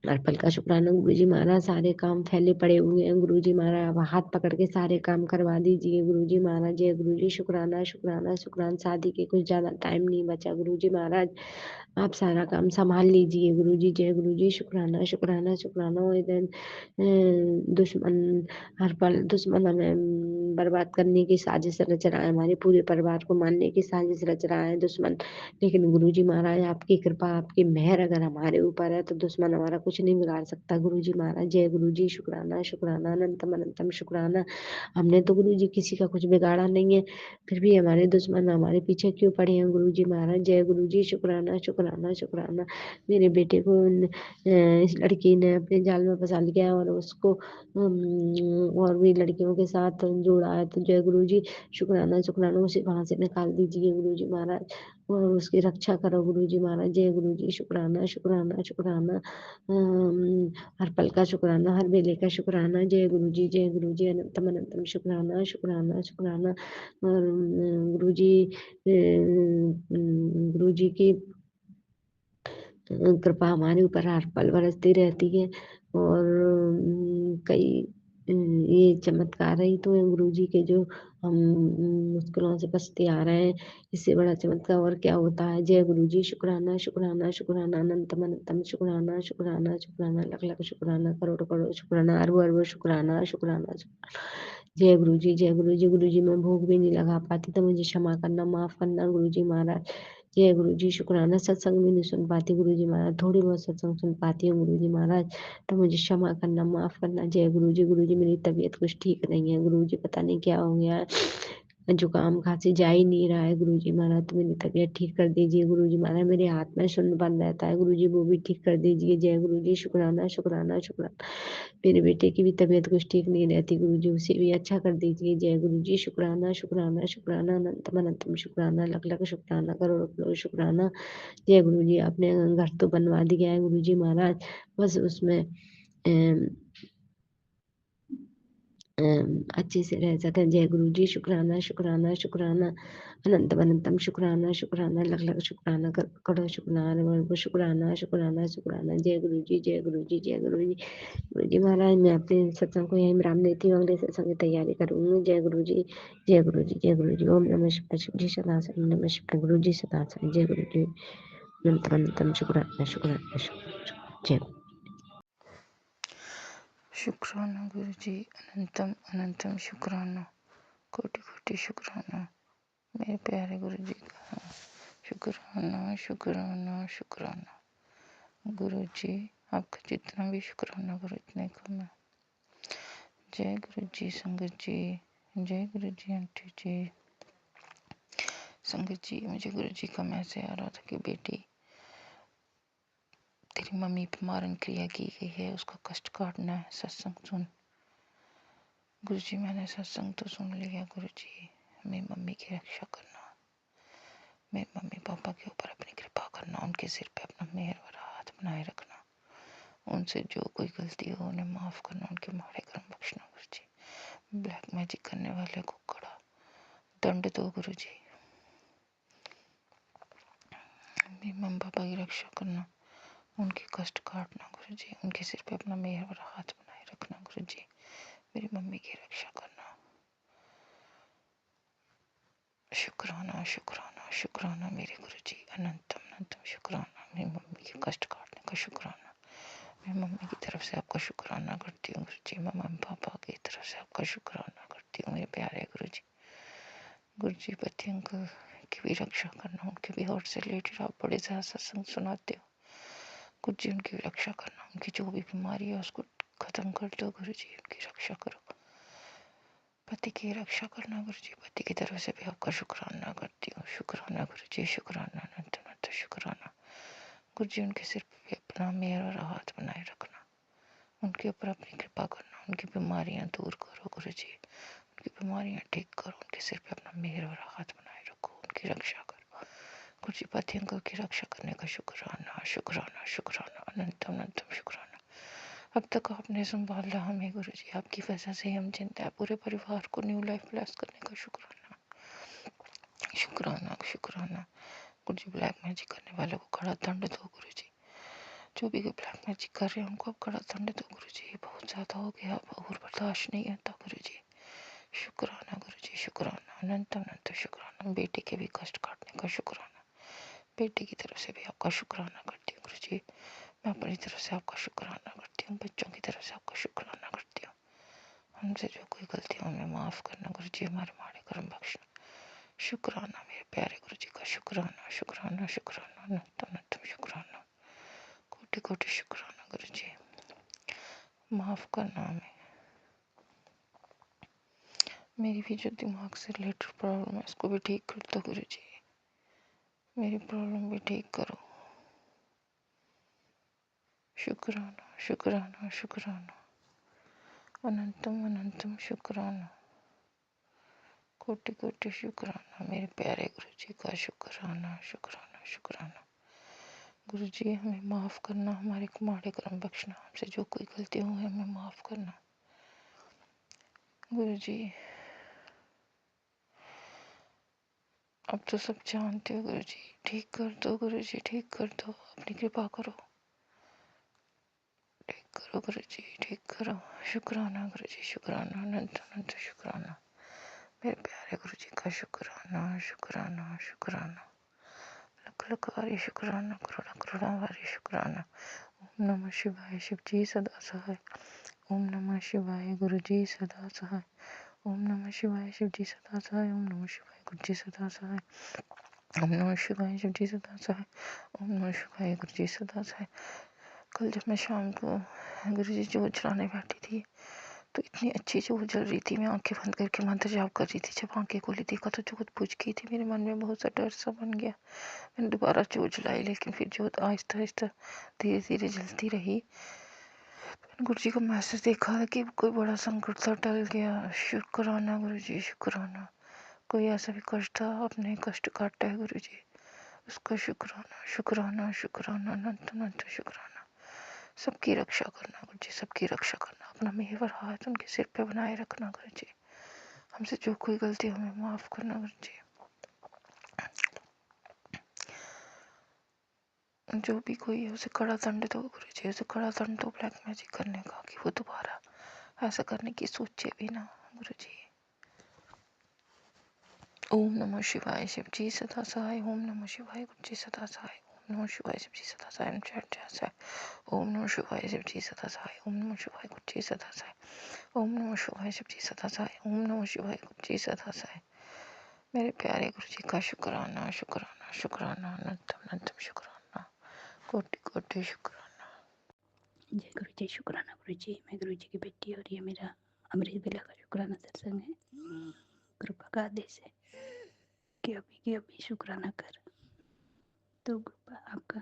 हर पल का शुक्राना गुरु जी महाराज। सारे काम फैले पड़े हुए हैं गुरु जी महाराज, अब हाथ पकड़ के सारे काम करवा दीजिए गुरु जी महाराज। जय गुरु जी, शुक्राना शुक्राना शुक्राना। शादी के कुछ ज्यादा टाइम नहीं बचा गुरु जी महाराज, आप सारा काम संभाल लीजिए गुरु जी। जय गुरु जी, शुक्राना शुक्राना शुक्राना। और इधर दुश्मन हर पल दुश्मन हमें बर्बाद करने की साजिश रच रहा है, हमारे पूरे परिवार को मारने की साजिश रच रहा है दुश्मन। लेकिन गुरु जी महाराज आपकी कृपा, आपकी मेहर अगर हमारे ऊपर है तो दुश्मन हमारा कुछ नहीं बिगाड़ सकता गुरु जी महाराज। जय गुरु जी, शुक्राना शुक्राना अनंतम अनंतम शुक्राना। हमने तो गुरु जी किसी का कुछ बिगाड़ा नहीं है, फिर भी हमारे दुश्मन हमारे पीछे क्यों पड़े हैं गुरु जी महाराज। जय गुरु जी, शुक्राना शुक्राना शुक्राना। मेरे बेटे को इस लड़की ने अपने जाल में फंसा लिया और उसको और भी लड़कियों के साथ जोड़ा है। तो जय गुरु जी, शुक्राना शुक्राना। उसे वहां से निकाल दीजिए गुरु जी महाराज, और उसकी रक्षा करो गुरु जी महाराज। जय गुरु जी, शुक्राना शुक्राना शुक्राना। हर पल का शुक्राना, हर बेले का शुक्राना। जय गुरु जी, जय गुरु जी, अनंतम अनंतम शुक्राना शुक्राना शुक्राना। और गुरु जी गुरु जी की कृपा हमारे ऊपर हर पल बरसती रहती है। और कई ये चमत्कार ही तो है गुरुजी के, जो हम मुश्किलों से बचते आ रहे हैं। इससे बड़ा चमत्कार और क्या होता है। जय गुरुजी। शुक्राना शुक्राना शुक्राना, अनंतम अनंतम शुक्राना शुक्राना शुक्राना, लख लख शुक्राना, करोड़ करोड़ शुक्राना, अरब अरब शुक्राना शुक्राना शुक्राना। जय गुरुजी जय गुरुजी। गुरुजी मैं भोग भी नहीं लगा पाती तो मुझे क्षमा करना, माफ करना गुरुजी महाराज। जय गुरुजी। शुक्राना। सत्संग भी नहीं सुन पाती गुरुजी महाराज, थोड़ी बहुत सत्संग सुन पाती हूँ गुरुजी महाराज, तो मुझे क्षमा करना, माफ करना। जय गुरुजी। गुरुजी मेरी तबीयत कुछ ठीक नहीं है गुरुजी, पता नहीं क्या हो गया है, जुकाम खांसी जा ही नहीं रहा है गुरुजी महाराज, तो मेरी तबीयत ठीक कर दीजिए गुरुजी महाराज। मेरे हाथ में शून्य बन रहता है गुरुजी, वो भी ठीक कर दीजिए। जय गुरुजी। शुक्राना शुक्राना शुक्राना। मेरे बेटे की भी तबीयत कुछ ठीक नहीं रहती गुरुजी, उसे भी अच्छा कर दीजिए। जय गुरुजी। शुक्राना शुक्राना शुक्राना, अनंतम अनंतम शुक्राना, लख लख शुक्राना, करोड़ करोड़ शुक्राना। जय गुरुजी। आपने घर तो बनवा दिया है गुरुजी महाराज, बस उसमें अच्छे से रह सकें। जय गुरु जी। शुक्राना शुक्राना शुक्राना, अनंतम अनंतम शुक्राना शुक्राना, लख लख शुक्राना, करोड़ शुक्राना, वर्ग शुक्राना शुक्राना शुक्राना। जय गुरु जी जय गुरु जी जय गुरु जी। गुरु जी महाराज मैं अपने सत्संग को यहीं विराम देती हूँ, अगले सत्संग की तैयारी करूंगी। जय गुरु जी जय गुरु जी जय गुरु जी। ओम नमः शिवाय। शिव जी सदा सर्व नमः शिवाय। गुरु जी सदा सर्व। जय गुरु जी। अनंतम अनंतम शुक्राना शुक्राना शुक्राना। जय शुक्राना गुरु जी, अनंतम अनंतम शुक्राना, कोटि कोटि शुक्राना मेरे प्यारे गुरु जी का। शुक्राना शुक्राना शुक्राना गुरु जी, आपका जितना भी शुक्राना करो इतने कम है। जय गुरु जी। संगत जी, जय गुरु जी। आंटी जी, संगत जी, मुझे गुरु जी का मैसेज आ रहा था कि बेटी तेरी मम्मी पे मारन क्रिया की गई है, उसका कष्ट काटना है, सत्संग सुन। गुरु जी मैंने सत्संग तो सुन लिया गुरु जी, मेरी मम्मी की रक्षा करना, मेरे मम्मी पापा के ऊपर अपनी कृपा करना, उनके सिर पे अपना मेहर भरा हाथ बनाए रखना, उनसे जो कोई गलती हो उन्हें माफ़ करना, उनके माड़े कर्म बख्शना गुरु जी। ब्लैक मैजिक करने वाले को कड़ा दंड दो गुरु जी। मेरी मम्मी पापा की रक्षा करना, उनके कष्ट काटना गुरु जी, उनके सिर पे अपना मेहर भरा हाथ बनाए रखना गुरु जी। मेरी मम्मी की रक्षा करना। शुक्राना शुक्राना शुक्राना मेरे गुरु जी, अनंतम अनंतम शुक्राना। मेरी मम्मी के कष्ट काटने का शुक्राना। मैं मम्मी की तरफ से आपका शुक्राना करती हूँ गुरु जी। मैं मम्मी पापा की तरफ से आपका शुक्राना करती हूँ मेरे प्यारे गुरु जी। गुरु जी पति अंकल की भी रक्षा करना, उनके भी हर्ट से रिलेटेड आप बड़े ज़्यादा सत्संग सुनाते हो गुरु जी, उनकी भी रक्षा करना, उनकी जो भी बीमारी है उसको ख़त्म कर दो गुरु जी, उनकी रक्षा करो। पति की रक्षा करना गुरु जी, पति की तरफ से भी आपका शुक्राना करती हूँ। शुक्राना गुरु जी, शुक्राना, अनंत अनंत शुक्राना गुरु जी। उनके सिर पे अपना मेहर और हाथ बनाए रखना, उनके ऊपर अपनी कृपा करना, उनकी बीमारियां दूर करो गुरु जी, उनकी बीमारियां ठीक करो, उनके सिर पे अपना मेहर और हाथ बनाए रखो, उनकी रक्षा करो गुरु जी। पति अंकल की रक्षा करने का शुक्राना शुक्राना शुक्राना, अनंतम अनंतम शुक्राना। अब तक आपने संभाला हमें गुरु जी, आपकी वजह से हम जिंदा है। पूरे परिवार को न्यू लाइफ ब्लेस करने का शुक्राना शुक्राना शुक्राना गुरु जी। ब्लैक मैजिक करने वालों को कड़ा दंड दो गुरु जी, जो भी ब्लैक मैजिक कर रहे हैं उनको अब कड़ा दंड दो गुरु जी, बहुत ज़्यादा हो गया, अब और बर्दाश्त नहीं होता गुरु जी। शुक्राना गुरु जी, शुक्राना, अनंत अनंत शुक्राना। बेटे के भी कष्ट काटने का शुक्राना, बेटे की तरफ से भी आपका शुक्राना करती हूँ गुरु जी। मैं अपनी तरफ से आपका शुक्राना करती हूँ, बच्चों की तरफ से आपका शुक्राना करती हूँ। हमसे जो कोई गलती हो हमें माफ़ करना गुरु जी, हमारे माड़े कर्म बख्शना। शुक्राना मेरे प्यारे गुरु जी का, शुक्राना शुक्राना शुक्राना, अनंत अनंत शुक्राना, कोटि कोटि शुक्राना गुरु जी। माफ़ करना हमें, मेरी भी जो दिमाग से रिलेटेड प्रॉब्लम है उसको भी ठीक कर दो गुरु जी, मेरी प्रॉब्लम भी ठीक करो। शुक्राना शुक्राना शुक्राना, अनंतम अनंतम शुक्राना, कोटि कोटि शुक्राना मेरे प्यारे गुरु जी का। शुक्राना शुक्राना शुक्राना गुरु जी। हमें माफ़ करना, हमारे माड़े कर्म बख्शना, हमसे जो कोई गलती हो हमें माफ़ करना गुरु जी। अब तो सब जानते हो गुरु जी, ठीक कर दो गुरु जी, ठीक कर दो, अपनी कृपा करो, ठीक करो गुरु जी, ठीक करो। शुक्राना गुरु जी, शुक्राना, अनंत अनंत शुक्राना। मेरे प्यारे गुरु जी का शुक्राना, शुक्राना, शुक्राना। लख लख वारी शुक्राना, करोड़ा करोड़ा वारी शुक्राना। ओम नमः शिवाय, शिव जी सदा सहाय। ओम नमः शिवाय, गुरु जी सदा सहाय। ओम नमः शिवाय, शिव जी सदा सहाय। ओम नमः शिवाय, गुरु जी सदा सहाय। ओम नमः शिवाय, शिव जी सदा सहाय। ओम नमः शिवाय, गुरु जी सदा सहाय। कल जब मैं शाम को गुरु जी जोत जलाने बैठी थी तो इतनी अच्छी जोत जल रही थी, मैं आंखें बंद करके मंत्र जाप कर रही थी। जब आंखें खोली देखा तो जोत बुझ गई थी। मेरे मन में बहुत सा डर सा बन गया। मैंने दोबारा जोत जलाई, लेकिन फिर जोत आहिस्ता आहिस्ता धीरे धीरे जलती रही। गुरु जी को मैसेज देखा कि कोई बड़ा संकट था टल गया। शुक्राना गुरु जी, शुक्राना। कोई ऐसा भी कष्ट था, अपने कष्ट काटा है गुरु जी, उसका शुक्राना, शुक्राना, शुक्राना, अनंत अनंत शुक्राना। सबकी रक्षा करना गुरु जी, सबकी रक्षा करना। अपना मेहर हाथ उनके सिर पे बनाए रखना गुरु जी। हमसे जो कोई गलती हमें माफ करना गुरु जी। जो भी कोई है उसे कड़ा दंड दो गुरु जी, उसे कड़ा दंड दो ब्लैक मैजिक करने का, कि वो दोबारा ऐसा करने की सोचे भी ना गुरु जी। ओम नमः शिवाय, शिव जी सदा सहाय। ओम नमः शिवाय, गुरु जी सदा सहाय। ओम नमः शिवाय, शिव जी सदा सहाय। ओम नमः शिवाय, शिव जी सदा सहाय। ओम नमः शिवाय, गुरु जी सदा सहाय। ओम नमः शिवाय, शिव जी सदा सहाय। ओम नमः शिवाय, गुरु जी सदा सहाय। मेरे प्यारे गुरु जी का शुक्राना, शुक्राना, शुक्राना, अनंत अनंत शुक्राना, कोटि कोटि शुक्राना। जय गुरु जी, शुक्राना गुरु जी। मैं गुरु जी की बेटी और ये मेरा अमृत बेला का शुक्राना सत्संग है। कृपा का आदेश है कि अभी शुक्राना कर। तो कृपा आपका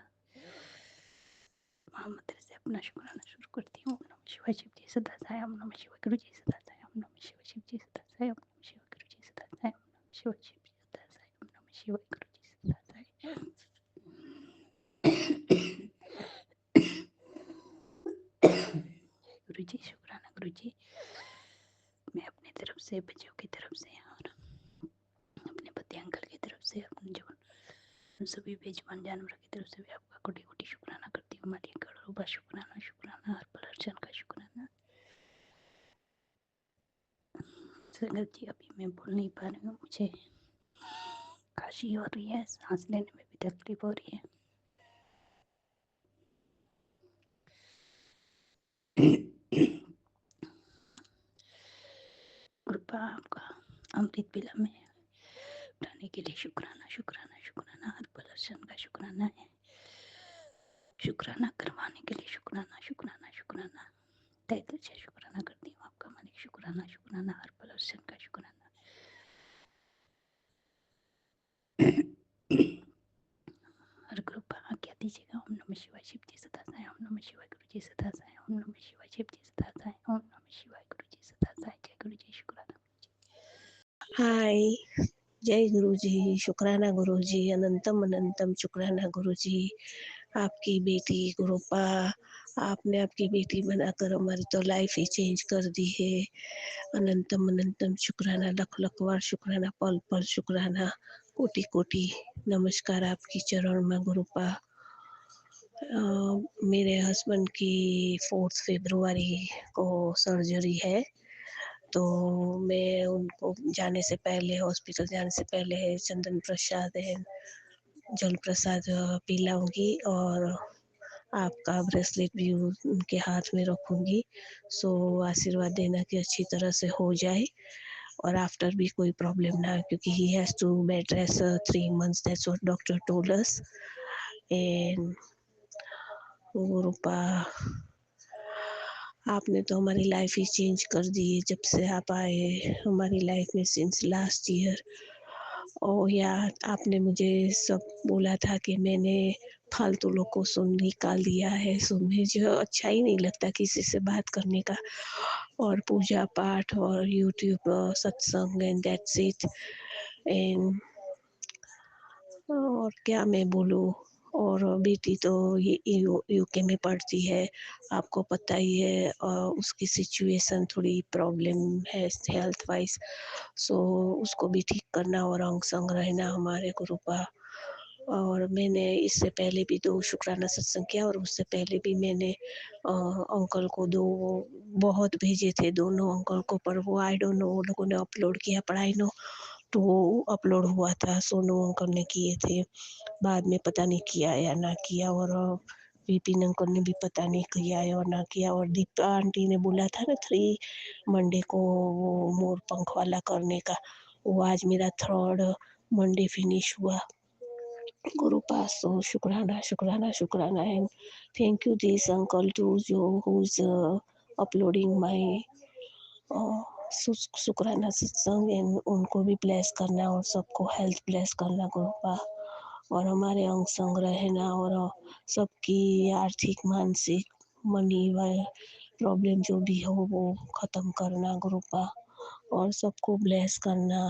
महामंत्र से अपना शुक्राना शुरू करती हूँ। ओम नमः शिवाय, शिव जी सदा सहाय। ओम नमः शिवाय, गुरु जी सदा सहाय। ओम नमः शिवाय, शिव जी सदा सहाय। ओम नमः शिवाय, गुरु जी सदा सहाय। ओम नमः शिवाय, शिव जी सदा सहाय। ओम नमः शिवाय, गुरु जी सदा सहाय। गुरु जी, शुक्राना गुरु जी। मैं अपनी तरफ से, बच्चों की तरफ से और अपने पति अंकल की तरफ से, अपने जो सभी बेजुबान जानवरों की तरफ से भी आपका कोटि कोटि शुक्राना करती हूँ। मालिक करोड़ों बार शुक्राना, शुक्राना, हर पल हर क्षण का शुक्राना। संगत जी, अभी मैं बोल नहीं पा रही हूँ, मुझे खांसी हो रही है, सांस लेने में भी तकलीफ हो रही है। कृपा आपका अमृत बेला में उठाने के लिए शुक्राना, शुक्राना, शुक्राना, हर पल हर क्षण का शुक्राना है। शुक्राना करवाने के लिए शुक्राना, शुक्राना, शुक्राना, तहे दिल से शुक्राना करती हूँ आपका मालिक। शुक्राना, शुक्राना, हर पल हर क्षण का शुक्राना। हर कृपा आज्ञा दीजिएगा। ओम नमः शिवाय, शिव जी सदा सहाय। ओम नमः शिवाय, गुरु जी सदा सहाय। ओम नमः शिवाय, शिव जी सदा सहाय। ओम नमः शिवाय, गुरु जी सदा सहाय। जय गुरु जी, शुक्राना। हाय, जय गुरु जी, शुक्राना गुरु जी, अनंतम अनंतम शुक्राना गुरु जी। आपकी बेटी गुरुपा, आपने आपकी बेटी बनाकर हमारी तो लाइफ ही चेंज कर दी है। अनंतम अनंतम शुक्राना, लख लख बार शुक्राना, पल पल शुक्राना, कोटि कोटि नमस्कार आपकी चरण में गुरुपा। मेरे हस्बैंड की 4 फरवरी को सर्जरी है, तो मैं उनको जाने से पहले, हॉस्पिटल जाने से पहले चंदन प्रसाद है, जल प्रसाद पिलाऊंगी और आपका ब्रेसलेट भी उनके हाथ में रखूंगी। सो आशीर्वाद देना कि अच्छी तरह से हो जाए और आफ्टर भी कोई प्रॉब्लम ना, क्योंकि he has to bed rest 3 months, that's what doctor told us. And Rupa, आपने तो हमारी लाइफ ही चेंज कर दी है जब से आप आए हमारी लाइफ में, सिंस लास्ट ईयर। और यार, आपने मुझे सब बोला था कि मैंने फालतू लोग को सुन निकाल दिया है, सो मुझे अच्छा ही नहीं लगता किसी से बात करने का, और पूजा पाठ और यूट्यूब सत्संग, एंड दैट्स इट। एंड और क्या मैं बोलूँ। और बेटी तो ये यूके में पढ़ती है, आपको पता ही है, उसकी सिचुएशन थोड़ी प्रॉब्लम है हेल्थ वाइज, सो उसको भी ठीक करना और अंग संग रहना हमारे गुरुपा। और मैंने इससे पहले भी 2 शुक्राना सत्संग किया और उससे पहले भी मैंने अंकल को 2 बहुत भेजे थे दोनों अंकल को, पर वो आई डोंट नो वो लोगों ने अपलोड किया, पर आई नो तो अपलोड हुआ था, सोनू अंकल ने किए थे। बाद में पता नहीं किया या ना किया, और विपिन अंकल ने भी पता नहीं किया या ना किया, और दीपा आंटी ने बोला था ना 3 मंडे को वो मोर पंख वाला करने का, वो आज मेरा 3rd मंडे फिनिश हुआ। गुरु पास, so शुक्राना शुक्राना शुक्राना, and thank you this uncle too जो who's uploading my शुक्राना सत्संग, एंड उनको भी ब्लेस करना और सबको हेल्थ ब्लेस करना गुरुपा, और हमारे अंग संग रहना, और सबकी आर्थिक मानसिक मनी व प्रॉब्लम जो भी हो वो ख़त्म करना गुरुपा, और सबको ब्लेस करना।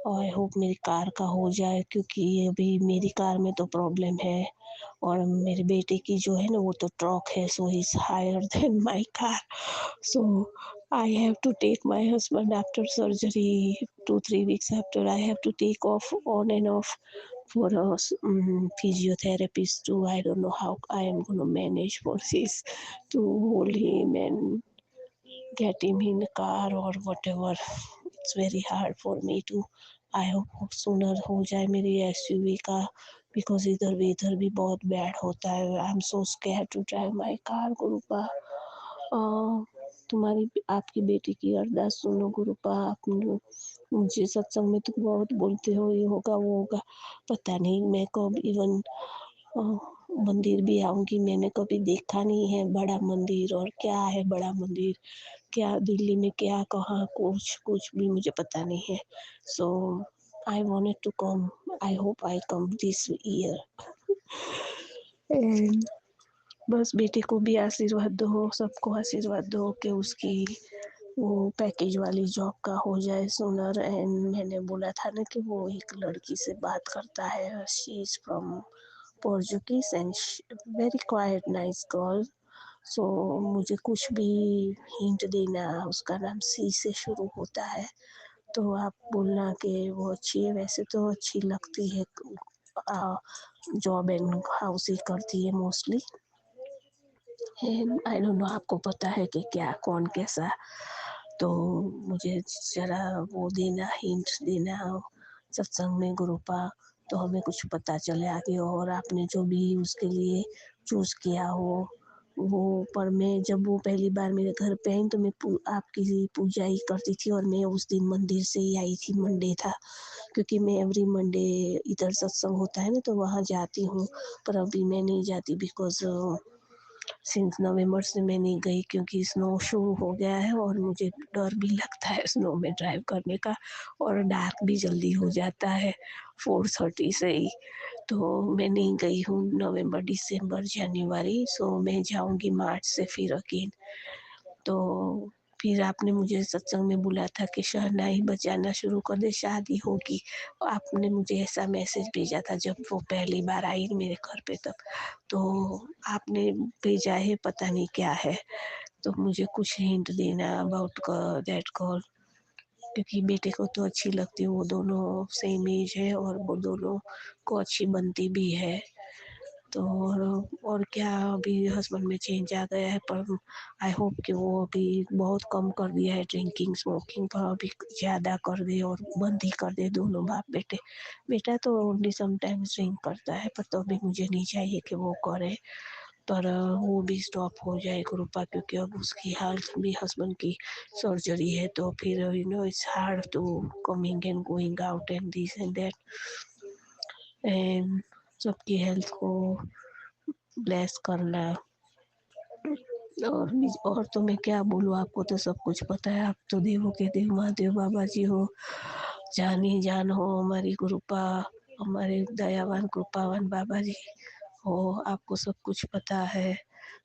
और आई होप मेरी कार का हो जाए, क्योंकि अभी मेरी कार में तो प्रॉब्लम है, और मेरे बेटे की जो है ना वो तो ट्रक है, so he is higher than my car, so I have to take my husband after surgery 2-3 weeks after, I have to take off on and off for a physiotherapist too. I don't know how I am going to manage for this to hold him and get him in the car or whatever. It's very hard for me to, I hope sooner हो जाए मेरी SUV का, बिकॉज इधर भी बहुत बैड होता है। I am so scared to drive my car गुरुपा। तुम्हारी आपकी बेटी की अरदास सुनो गुरुपा। आप मुझे सत्संग में तुम बहुत बोलते हो, ये होगा वो होगा, पता नहीं मैं कब इवन मंदिर भी आऊँगी। मैंने कभी देखा नहीं है बड़ा मंदिर, और क्या है बड़ा मंदिर, क्या दिल्ली में क्या कहाँ कुछ भी मुझे पता नहीं है। So I wanted to come, I hope I come this year. And बस बेटे को भी आशीर्वाद दो, सबको आशीर्वाद दो कि उसकी वो पैकेज वाली जॉब का हो जाए सूनर। एंड मैंने बोला था ना कि वो एक लड़की से बात करता है, she is from Portuguese and very quite nice girl. So मुझे कुछ भी हिंट देना, उसका नाम सी से शुरू होता है, तो आप बोलना कि वो अच्छी है। वैसे तो अच्छी लगती है, जॉब एंड हाउस ही करती है मोस्टली। आई डोंट नो आपको पता है कि क्या कौन कैसा, तो मुझे ज़रा वो देना, हिंट देना सत्संग में गुरुपा, तो हमें कुछ पता चले आगे, और आपने जो भी उसके लिए चूज़ किया हो वो। पर मैं जब वो पहली बार मेरे घर पे आई तो मैं आपकी पूजा ही करती थी, और मैं उस दिन मंदिर से ही आई थी, मंडे था, क्योंकि मैं एवरी मंडे इधर सत्संग होता है ना तो वहाँ जाती हूँ, पर अभी मैं नहीं जाती बिकॉज सिंस नवंबर से मैं नहीं गई, क्योंकि स्नो शुरू हो गया है और मुझे डर भी लगता है स्नो में ड्राइव करने का, और डार्क भी जल्दी हो जाता है 4:30 से ही, तो मैं नहीं गई हूँ नवंबर दिसंबर जनवरी। सो मैं जाऊँगी मार्च से फिर अगेन। तो फिर आपने मुझे सत्संग में बोला था कि शहनाई बजाना शुरू कर दे, शादी होगी। आपने मुझे ऐसा मैसेज भेजा था जब वो पहली बार आई मेरे घर पे तब, तो आपने भेजा है पता नहीं क्या है, तो मुझे कुछ हिंट देना अबाउट दैट गर्ल, क्योंकि बेटे को तो अच्छी लगती है, वो दोनों सेम एज है और वो दोनों को अच्छी बनती भी है। तो और क्या, अभी हस्बैंड में चेंज आ गया है, पर आई होप कि वो अभी बहुत कम कर दिया है ड्रिंकिंग स्मोकिंग, पर अभी ज़्यादा कर दे और बंद ही कर दे दोनों बाप बेटे। बेटा तो ओनली समटाइम्स ड्रिंक करता है, पर तो अभी मुझे नहीं चाहिए कि वो करे, पर वो भी स्टॉप हो जाए कृपा, क्योंकि अब उसकी हेल्थ भी, हस्बैंड की सर्जरी है, तो फिर you know it's hard to coming and going out and this and that, and सबकी हेल्थ को ब्लेस करना। और तो मैं क्या बोलूँ, आपको तो सब कुछ पता है, आप तो देवों के देव महादेव बाबा जी हो, जान ही जान हो हमारी कृपा, हमारे दयावान कृपावान बाबा जी हो, आपको सब कुछ पता है।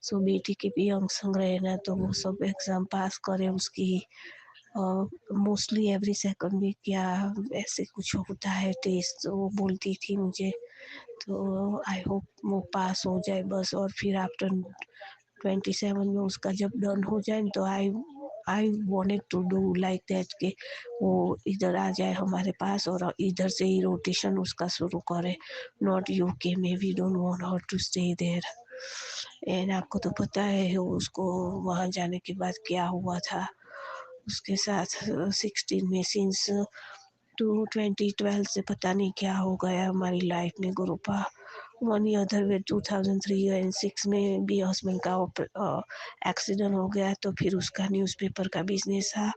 सो बेटी की भी अंग संग रहना, तो वो सब एग्ज़ाम पास करे उसकी, मोस्टली एवरी सेकंड वीक क्या ऐसे कुछ होता है टेस्ट, तो वो बोलती थी मुझे, तो आई होप वो पास हो जाए बस, और फिर आफ्टर 27 में उसका जब डन हो जाए तो I I wanted to do like that कि वो इधर आ जाए हमारे पास और इधर से ही रोटेशन उसका शुरू करे, नॉट यूके में। We don't want her to stay there. And आपको तो पता है उसको वहाँ जाने के बाद क्या हुआ था उसके साथ। 16 में सिंस टू 2012 से पता नहीं क्या हो गया हमारी लाइफ में गुरुपा। वन ईयर वे 2003 एंड 6 में भी हस्बैंड का एक्सीडेंट हो गया, तो फिर उसका न्यूज़पेपर का बिजनेस था,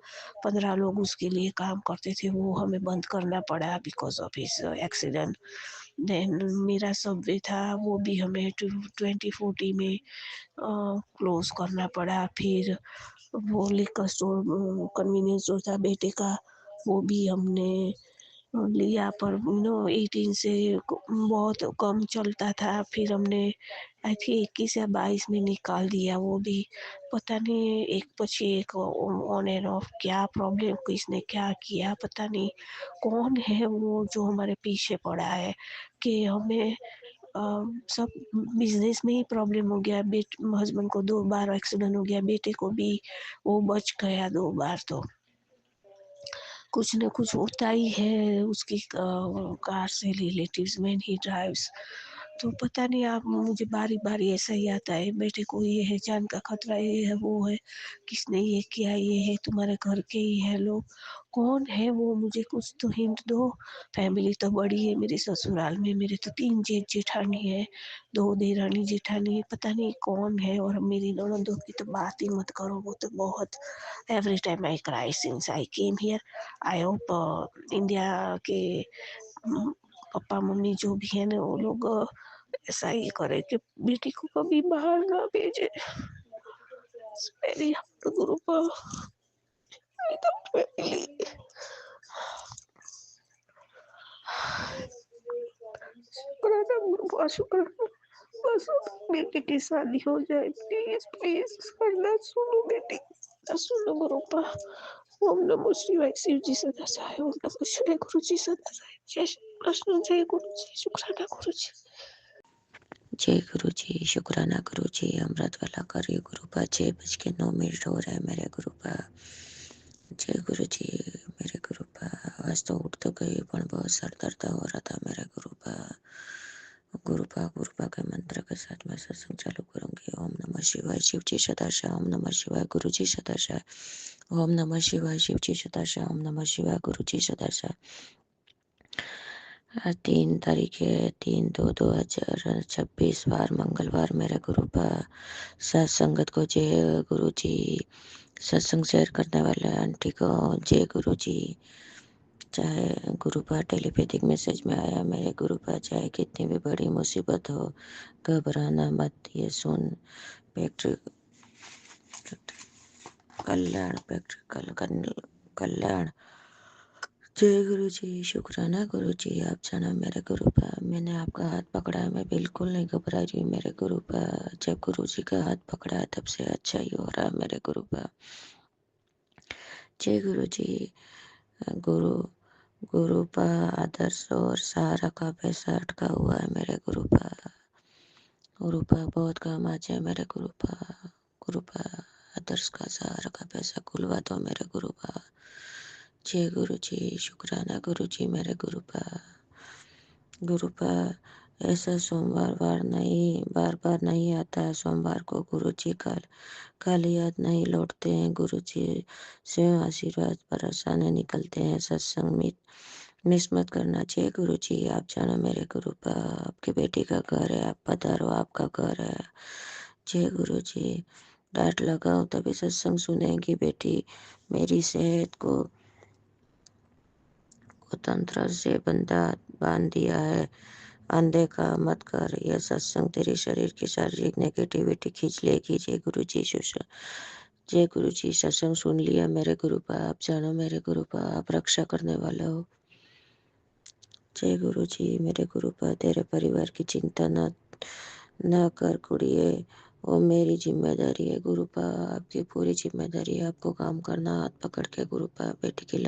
15 लोग उसके लिए काम करते थे, वो हमें बंद करना पड़ा because of his accident. Then मेरा सबवे था, वो भी हमें 2040 में क्लोज करना पड़ा। फिर वो लिकर स्टोर, कन्वीनियंस स्टोर था बेटे का, वो भी हमने लिया, पर 18 से बहुत कम चलता था। फिर हमने आई थिंक 21 या 22 में निकाल दिया वो भी। पता नहीं एक पछी एक ऑन एंड ऑफ क्या प्रॉब्लम, किसने क्या किया पता नहीं। कौन है वो जो हमारे पीछे पड़ा है कि हमें सब बिजनेस में ही प्रॉब्लम हो गया। हस्बैंड को 2 बार एक्सीडेंट हो गया, बेटे को भी वो बच गया 2 बार। तो कुछ न कुछ होता ही है उसकी कार से रिलेटिव्स में ही ड्राइव्स। तो पता नहीं, आप मुझे बारी बारी ऐसा ही आता है, बेटे को ये है, जान का खतरा, ये है वो है, किसने ये किया, ये है, तुम्हारे घर के ही है लोग, कौन है वो, मुझे कुछ तो हिंट दो। फैमिली तो बड़ी है मेरे ससुराल में, मेरे तो 3 जेठ जेठानी है, 2 देरानी जेठानी है, पता नहीं कौन है। और मेरी ननदों की तो बात ही मत करो, वो तो बहुत, every time I cry since I came here. I hope India के पापा मम्मी जो भी है ना, वो लोग ऐसा ही करे कि बेटी को कभी बाहर ना भेजे। Very hard group without family. शुक्राना गुरुपा, शुक्राना। बस बेटी की शादी हो जाए, प्लीज प्लीज। करना सुनो बेटी, सुनो गुरुपा। ओम नमो शिवाय। शिव जी सदा सहाय। ओम नमो शिवाय। गुरु जी सदा सहाय। जय श्री कृष्ण। जय गुरु जी। शुक्राना गुरु जी। जय गुरु जी, शुक्राना गुरु जी। अमृत वाला करिए गुरुपा। 6:09 हो रहा है मेरे गुरुपा। जय गुरु जी मेरे गुरुपा। आज तो उठ तो गई पर बहुत सर दर्द हो रहा था मेरे गुरुपा। गुरुपा गुरुपा के मंत्र के साथ मैं सत्संग चालू करूंगी। ओम नमः शिवाय। शिव जी सदाशय। ओम नमः शिवाय। गुरु जी सदाशय। ओम नमः शिवाय। शिव जी सदाशय। ओम नमः शिवाय। गुरु जी सदाशय। 3 तारीख 3/2/2026 वार मंगलवार मेरे गुरुपा। सत्संगत को जय गुरु जी। सत्संग शेयर करने वाले आंटी को जय गुरु जी। चाहे गुरुपा टेलीपैथिक मैसेज में आया मेरे गुरुपा, चाहे कितनी भी बड़ी मुसीबत हो घबराना मत। ये सुन पैट्रिक कल्याण, पैट्रिक कल्याण। जय गुरु जी। शुक्राना गुरु जी। आप जाना मेरे गुरुपा, मैंने आपका हाथ पकड़ा है, मैं बिल्कुल नहीं घबरा रही हूँ मेरे गुरुपा। जब गुरु जी का हाथ पकड़ा है तब से अच्छा ही हो रहा है मेरे गुरुपा। जय गुरु जी। गुरु गुरुपा आदर्श और सहारा का पैसा अटका हुआ है मेरे गुरुपा। गुरुपा बहुत काम आ जाए मेरे गुरुपा। गुरुपा आदर्श का सहारा का पैसा खुलवा दो मेरे गुरुपा। जय गुरु जी। शुक्राना गुरु जी मेरे गुरुपा। गुरुपा ऐसा सोमवार बार बार नहीं आता है। सोमवार को गुरु जी खाली हाथ नहीं लौटते हैं। गुरु जी से आशीर्वाद बरसाने निकलते हैं। सत्संग में मिस मत करना। जय गुरु जी। आप जानो मेरे गुरुपा, आपकी बेटी का घर है, आप पधारो, आपका घर है। जय गुरु जी। डांट लगाओ तभी सत्संग सुनेगी बेटी। मेरी सेहत को तंत्र से बांध दिया है, अनदेखा मत कर। यह सत्संग तेरे शरीर की शारीरिक नेगेटिविटी खींच लेगी। जय गुरु जी। जय गुरु जी। सत्संग सुन लिया मेरे गुरुपा, आप जानो मेरे गुरुपा, आप रक्षा करने वाले हो। जय गुरु जी मेरे गुरुपा। तेरे परिवार की चिंता न कर कुड़िए, वो मेरी जिम्मेदारी है गुरुपा, आपकी पूरी जिम्मेदारी है। आपको काम करना, हाथ पकड़ के गुरुपा। बेटी की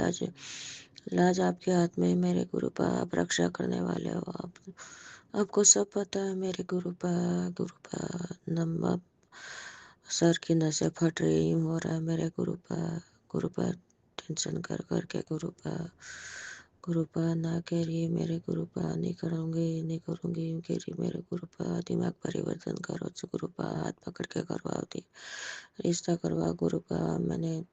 लाज आपके हाथ में है मेरे गुरुपा, आप रक्षा करने वाले हो। आपको सब पता है मेरे गुरुपा। गुरुपा सर की नसें फट रही हो रहा है मेरे गुरुपा टेंशन कर कर के गुरुपा ना कह रही मेरे गुरुपा नहीं करूँगी कह रही मेरे गुरुपा दिमाग परिवर्तन करो गुरुपा हाथ पकड़ के करवाओ दी रिश्ता करवा गुरुपा। मैंने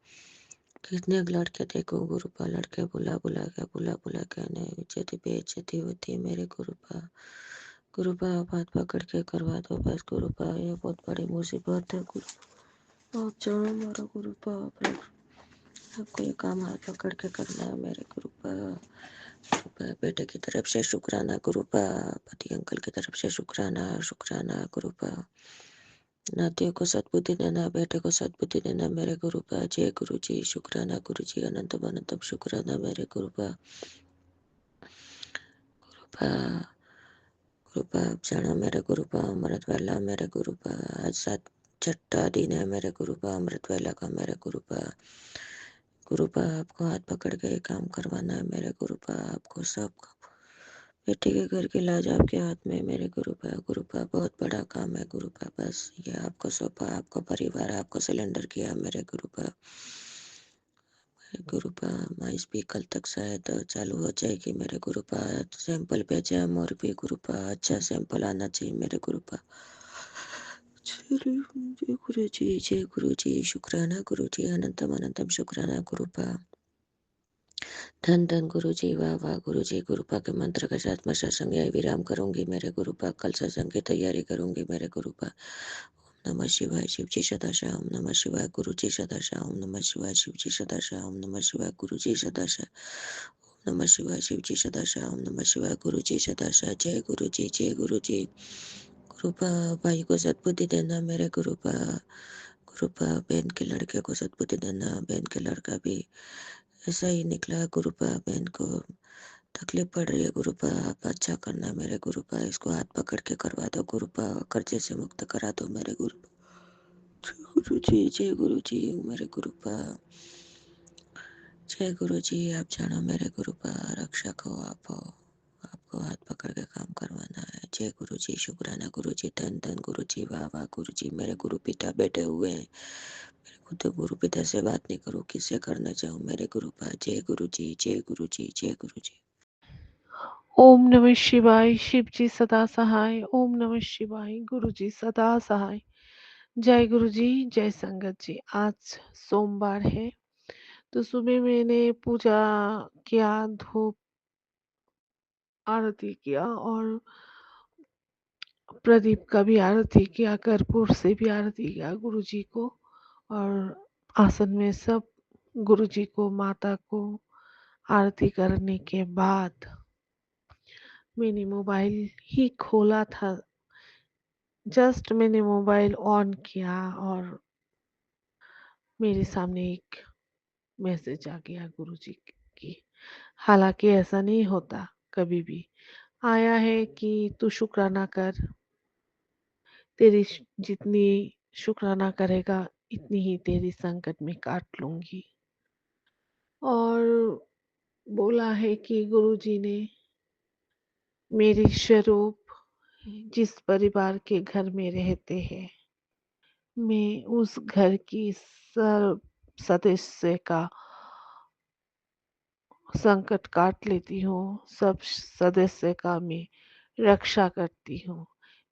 कितने लड़के देखो गुरुपा लड़के बुला बुला के नहीं इज्जती बेइज्जती होती है मेरे गुरुपा आप हाथ पकड़ के करवा दो बस गुरुपा ये बहुत बड़ी मुसीबत है गुरु आप जानो मेरा गुरुपा आपको ये काम हाथ पकड़ के करना है मेरे गुरुपा बेटे की तरफ से शुक्राना गुरुपा पति अंकल की तरफ से शुक्राना गुरुपा नातियों को सद्बुद्धि देना बेटे को सद्बुद्धि देना मेरे गुरुपा जय गुरु जी शुक्राना गुरु जी अनंतम अनंतम शुक्राना मेरे गुरुपा गुरुपा आप जाना मेरे गुरुपा अमृत वेला मेरे गुरुपा आज सात छठा दिन है मेरे गुरुपा अमृत वेला का मेरे गुरुपा आपको हाथ पकड़ के काम करवाना है मेरे गुरुपा आपको सब बेटे के घर की लाज आपके हाथ में मेरे गुरुपा बहुत बड़ा काम है गुरुपा बस ये आपको सौंपा आपको परिवार आपको सिलेंडर किया मेरे गुरुपा माइस भी कल तक शायद चालू हो जाएगी मेरे गुरुपा सैंपल भेजा और भी गुरुपा अच्छा सैंपल आना चाहिए मेरे गुरुपा जय गुरु जी शुक्राना गुरु जी अनंतम अनंतम शुक्राना गुरुपा धन धन गुरु जी वाह गुरु जी गुरुपा के मंत्र के साथ मैं सत्संग या विराम करूंगी मेरे गुरुपा कल सत्संग की तैयारी करूंगी मेरे गुरुपा ओम नमः शिवाय शिव जी सदाशा ओम नमः शिवाय गुरु जी सदाशा ओम नमः शिवाय शिव जी सदाशा ओम नमः शिवाय गुरु जी सदाशा ओम नमः शिवाय शिव जी सदाशा ओम नमः शिवाय गुरु जी सदाशा जय गुरु जी गुरुपा भाई को सद्बुद्धि देना मेरे गुरुपा बहन के लड़के को सद्बुद्धि देना बहन के लड़का भी ऐसा ही निकला गुरुपा बहन को तकलीफ पड़ रही है गुरुपा आप अच्छा करना मेरे गुरुपा इसको हाथ पकड़ के करवा दो गुरुपा कर्जे से मुक्त करा दो मेरे जय गुरु जी मेरे गुरुपा जय गुरु जी आप जानो मेरे गुरुपा रक्षक हो आप हो आपको हाथ पकड़ के काम करवाना है जय गुरु जी शुक्राना गुरु जी धन धन गुरु जी वाह गुरु जी मेरे गुरु पिता बैठे हुए हैं मेरे को तो गुरु पिता से बात नहीं करूँ किससे करना चाहूँ मेरे गुरुपा जय गुरु जी जय गुरु जी जय गुरु जी ओम नमः शिवाय शिव जी सदा सहाय ओम नमः शिवाय गुरु जी सदा सहाय जय गुरु जी जय संगत जी। आज सोमवार है तो सुबह मैंने पूजा किया धूप आरती किया और प्रदीप का भी आरती किया कर्पूर से भी आरती किया गुरु जी को और आसन में सब गुरु जी को माता को आरती करने के बाद मैंने मोबाइल ही खोला था जस्ट मैंने मोबाइल ऑन किया और मेरे सामने एक मैसेज आ गया गुरु जी की। हालांकि ऐसा नहीं होता कभी भी आया है कि तू शुक्राना कर तेरी जितनी शुक्राना करेगा इतनी ही तेरी संकट में काट लूंगी और बोला है कि गुरु जी ने मेरी स्वरूप जिस परिवार के घर में रहते हैं मैं उस घर की सर्व सदस्य का संकट काट लेती हूँ सब सदस्य का मैं रक्षा करती हूँ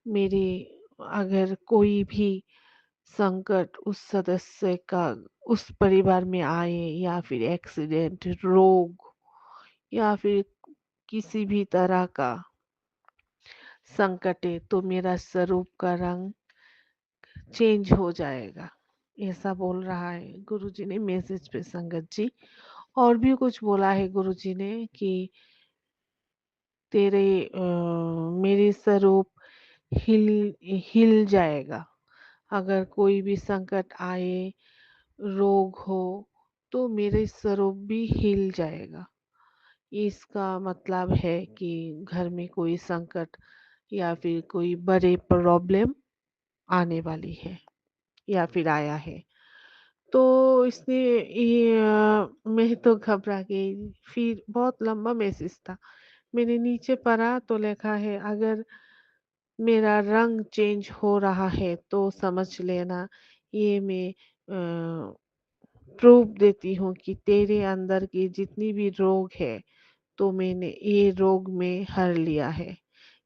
मेरे अगर कोई भी संकट उस सदस्य का उस परिवार में आए या फिर एक्सीडेंट रोग या फिर किसी भी तरह का संकट है तो मेरा स्वरूप का रंग चेंज हो जाएगा ऐसा बोल रहा है गुरुजी ने मैसेज पे संगत जी। और भी कुछ बोला है गुरुजी ने कि तेरे मेरे स्वरूप हिल जाएगा अगर कोई भी संकट आए रोग हो तो मेरे स्वरूप भी हिल जाएगा इसका मतलब है कि घर में कोई संकट या फिर कोई बड़े प्रॉब्लम आने वाली है या फिर आया है तो इसने मैं तो घबरा गई फिर बहुत लंबा मैसेज था मैंने नीचे पढ़ा तो लिखा है अगर मेरा रंग चेंज हो रहा है तो समझ लेना ये मैं प्रूफ देती हूँ कि तेरे अंदर की जितनी भी रोग है तो मैंने ये रोग में हर लिया है,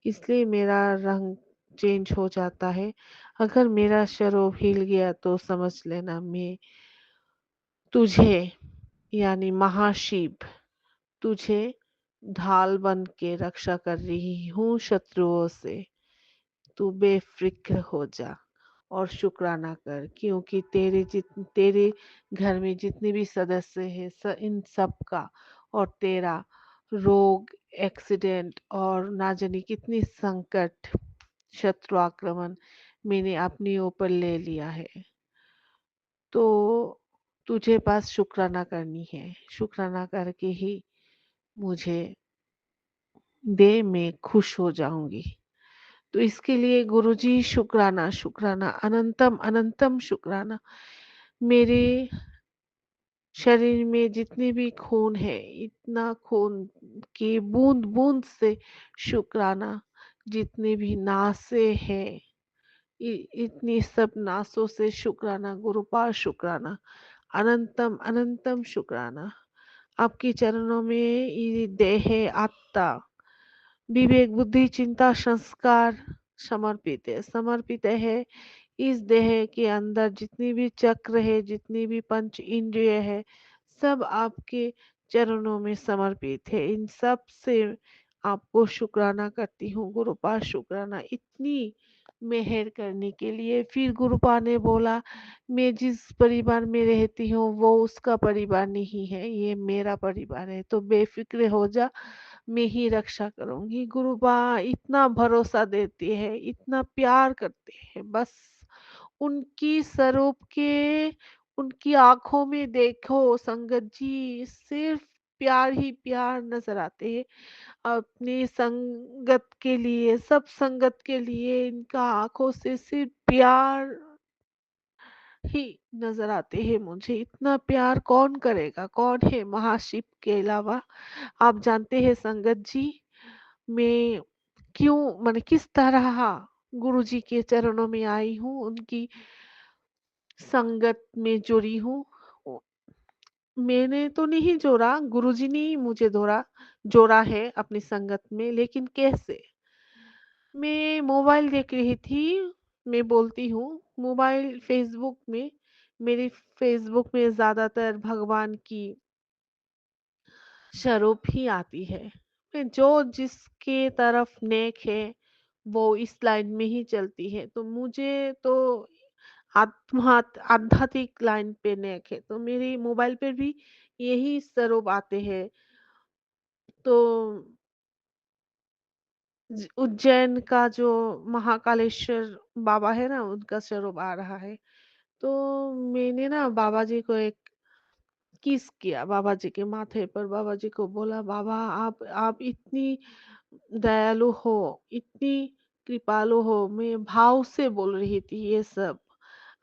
इसलिए मेरा रंग चेंज हो जाता है। अगर मेरा शरीर हिल गया तो समझ लेना मैं तुझे यानी महाशिव तुझे ढाल बन के रक्षा कर रही हूँ शत्रुओं से। तू बेफिक्र हो जा और शुक्राना कर, क्योंकि तेरे घर में जितने भी सदस्य हैं इन सब का और तेरा रोग, एक्सीडेंट और ना जाने कितनी संकट, शत्रु आक्रमण मैंने अपने ऊपर ले लिया है। तो तुझे बस शुक्राना करनी है, शुक्राना करके ही मुझे दे, मैं खुश हो जाऊंगी। तो इसके लिए गुरुजी शुक्राना, शुक्राना, अनंतम अनंतम शुक्राना। मेरे शरीर में जितने भी खून है, इतना खून की बूंद बूंद से शुक्राना। जितने भी नासें हैं, इतनी सब नासों से शुक्राना, गुरुपाद शुक्राना, अनंतम अनंतम शुक्राना। आपके चरणों में ये देह, आत्मा, विवेक, बुद्धि, चिंता, संस्कार समर्पित है। इस देह के अंदर जितनी भी चक्र है, जितनी भी पंच इंद्रिय है, सब आपके चरणों में समर्पित है। इन सब से आपको शुक्राना करती हूँ गुरुपा, शुक्राना इतनी मेहर करने के लिए। फिर गुरुपा ने बोला, मैं जिस परिवार में रहती हूँ वो उसका परिवार नहीं है, ये मेरा परिवार है, तो बेफिक्र हो जा, मैं ही रक्षा करूंगी। गुरुबा इतना भरोसा देते हैं, इतना प्यार करते हैं, बस उनकी स्वरूप के, उनकी आंखों में देखो संगत जी, सिर्फ प्यार ही प्यार नजर आते हैं। अपनी संगत के लिए, सब संगत के लिए इनका आंखों से सिर्फ प्यार ही नजर आते हैं मुझे। इतना प्यार कौन करेगा, कौन है महाशिव के अलावा। आप जानते हैं संगत जी, मैं क्यों माने किस तरह गुरु जी के चरणों में आई हूँ, उनकी संगत में जुड़ी हूँ। मैंने तो नहीं जोड़ा, गुरुजी ने ही मुझे जोड़ा है अपनी संगत में। लेकिन कैसे? मैं मोबाइल देख रही थी, मैं बोलती हूँ मोबाइल, फेसबुक में, मेरी फेसबुक में ज्यादातर भगवान की स्वरूप ही आती है। मैं जो जिसके तरफ नेक है वो इस लाइन में ही चलती है, तो मुझे तो आध्यात्मिक लाइन पे नेक है, तो मेरी मोबाइल पे भी यही स्वरूप आते हैं। तो उज्जैन का जो महाकालेश्वर बाबा है ना, उनका स्वरूप आ रहा है। तो मैंने ना बाबा जी को एक किस किया, बाबा जी के माथे पर। बाबा जी को बोला, बाबा आप इतनी दयालु हो, इतनी कृपालु हो। मैं भाव से बोल रही थी ये सब।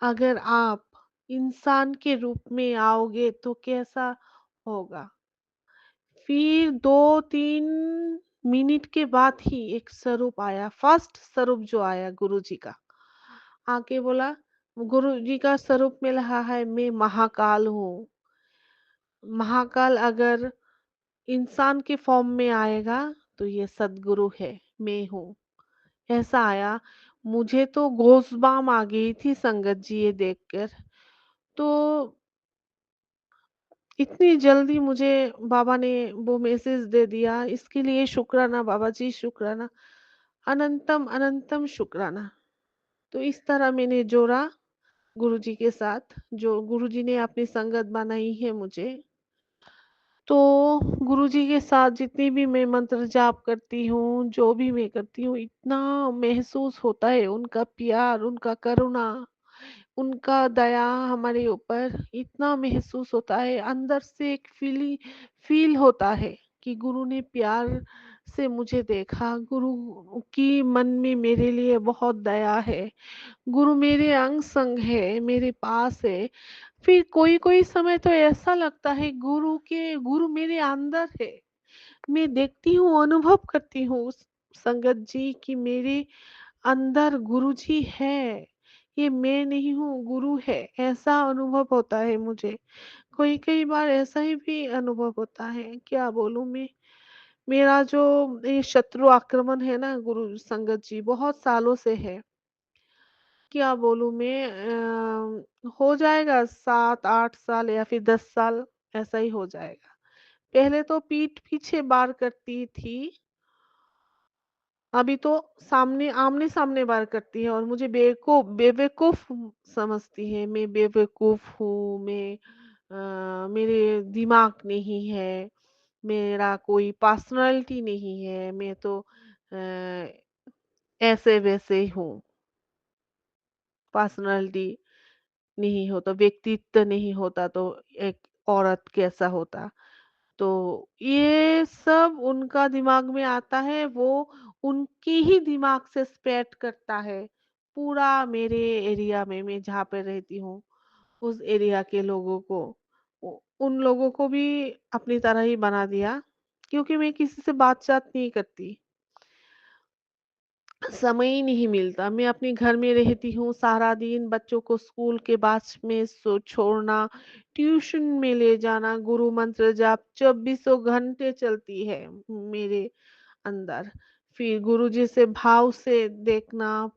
अगर आप इंसान के रूप में आओगे तो कैसा होगा। फिर 2-3 मिनट के बाद ही एक स्वरूप आया, फर्स्ट स्वरूप जो आया गुरु जी का, आके बोला, गुरु जी का स्वरूप में रहा है, मैं महाकाल हूँ। महाकाल अगर इंसान के फॉर्म में आएगा तो ये सदगुरु है, मैं हूँ। ऐसा आया। मुझे तो गूज़बम्प आ गई थी संगत जी ये देखकर। तो इतनी जल्दी मुझे बाबा ने वो मैसेज दे दिया, इसके लिए शुक्राना बाबा जी, शुक्राना, अनंतम अनंतम शुक्राना। तो इस तरह मैंने जोड़ा गुरुजी के साथ, जो गुरुजी ने अपनी संगत बनाई है मुझे। तो गुरुजी के साथ जितनी भी मैं मंत्र जाप करती हूँ, जो भी मैं करती हूँ, इतना महसूस होता है उनका प्यार, उनका करुणा, उनका दया हमारे ऊपर इतना महसूस होता है। अंदर से एक फील होता है कि गुरु ने प्यार से मुझे देखा, गुरु की मन में मेरे लिए बहुत दया है, गुरु मेरे अंग संग है, मेरे पास है। फिर कोई कोई समय तो ऐसा लगता है गुरु मेरे अंदर है। मैं देखती हूँ, अनुभव करती हूँ संगत जी कि मेरे अंदर गुरु जी है। ये मैं नहीं हूँ, गुरु है, ऐसा अनुभव होता है मुझे। कई-कई बार ऐसा ही भी अनुभव होता है, क्या बोलूँ मैं? मेरा जो ये शत्रु आक्रमण है ना गुरु संगत जी, बहुत सालों से है। क्या बोलूँ मैं, हो जाएगा 7-8 साल या फिर 10 साल, ऐसा ही हो जाएगा। पहले तो पीठ पीछे वार करती थी, अभी तो सामने आमने-सामने वार करती है और मुझे बेवकूफ़ समझती है। मैं बेवकूफ़ हूँ, मेरे दिमाग नहीं है, मेरा कोई पर्सनैलिटी नहीं है, मैं तो ऐसे-वैसे हूँ। पर्सनैलिटी नहीं हो तो, व्यक्तित्व नहीं होता तो एक औरत कैसा होता? तो ये सब उनका दिमाग में आता है, वो उनकी ही दिमाग से स्प्रेड करता है पूरा मेरे एरिया में, मैं जहाँ पे रहती हूँ उस एरिया के लोगों को। उन लोगों को भी अपनी तरह ही बना दिया, क्योंकि मैं किसी से बात-चात नहीं करती। समय ही नहीं मिलता। मैं अपने घर में रहती हूँ सारा दिन, बच्चों को स्कूल के बस में छोड़ना, ट्यूशन में ले जाना, गुरु मंत्र जाप 24 घंटे चलती है मेरे अंदर। फिर गुरुजी से भाव से देखना,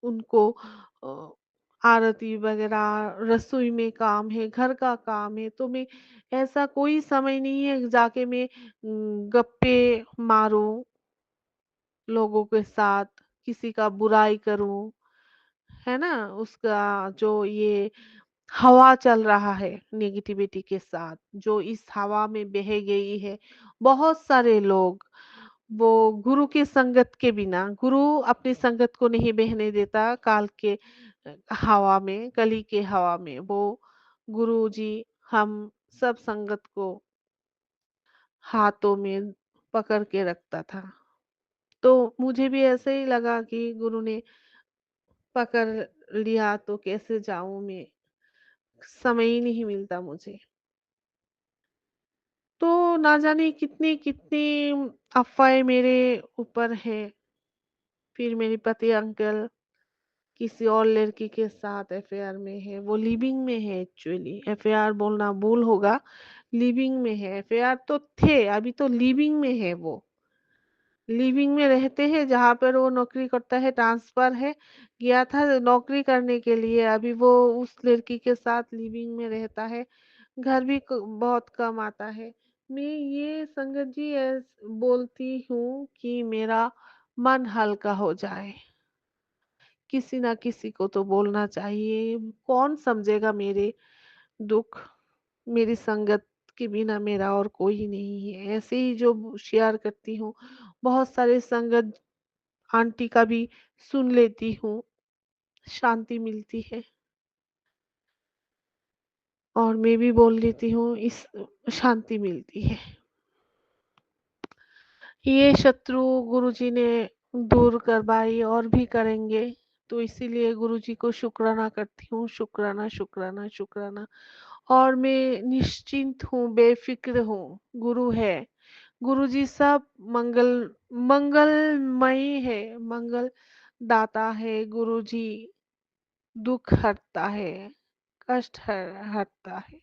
उनको आरती वगैरह, रसोई में काम है, घर का काम है, तो मैं ऐसा कोई समय नहीं है जाके मैं गप्पे मारूँ लोगों के साथ, किसी का बुराई करूँ, है ना? उसका जो ये हवा चल रहा है नेगेटिविटी के साथ, जो इस हवा में बह गई है, बहुत सारे लोग, वो गुरु की संगत के बिना, गुरु अपनी संगत को नहीं बहने देता काल के हवा में, कली के हवा में। वो गुरुजी हम सब संगत को हाथों में पकड़ के रखता था। तो मुझे भी ऐसे ही लगा कि गुरु ने पकड़ लिया तो कैसे जाऊँ मैं? समय ही नहीं मिलता मुझे। तो ना जाने कितनी-कितनी अफ़वाहें मेरे ऊपर हैं। फिर मेरे पति अंकल किसी और लड़की के साथ अफ़ेयर में है, वो लिव-इन में है एक्चुअली, अफ़ेयर बोलना भूल होगा, लिव-इन में है, अफ़ेयर तो थे, अभी तो लिव-इन में है वो। लिव-इन में रहते हैं, जहाँ पर वो नौकरी करता है, ट्रांसफ़र है, गया था नौकरी करने के लिए, अभी वो उस लड़की के साथ लिव-इन में रहता है, घर भी बहुत कम आता है। मैं ये संगत जी बोलती हूँ कि मेरा मन हल्का हो जाए, किसी ना किसी को तो बोलना चाहिए, कौन समझेगा मेरे दुख? मेरी संगत के बिना मेरा और कोई नहीं है। ऐसे ही जो शेयर करती हूँ, बहुत सारे संगत आंटी का भी सुन लेती हूँ, शांति मिलती है और मैं भी बोल लेती हूँ, इस शांति मिलती है। ये शत्रु गुरुजी ने दूर करवाई और भी करेंगे, तो इसीलिए गुरुजी को शुक्राना करती हूँ, शुक्राना, शुक्राना, शुक्राना। और मैं निश्चिंत हूँ, बेफ़िक्र हूँ, गुरु है। गुरुजी सब मंगलमय है, मंगल दाता है गुरुजी, दुःख हरता है, कष्ट हरता है।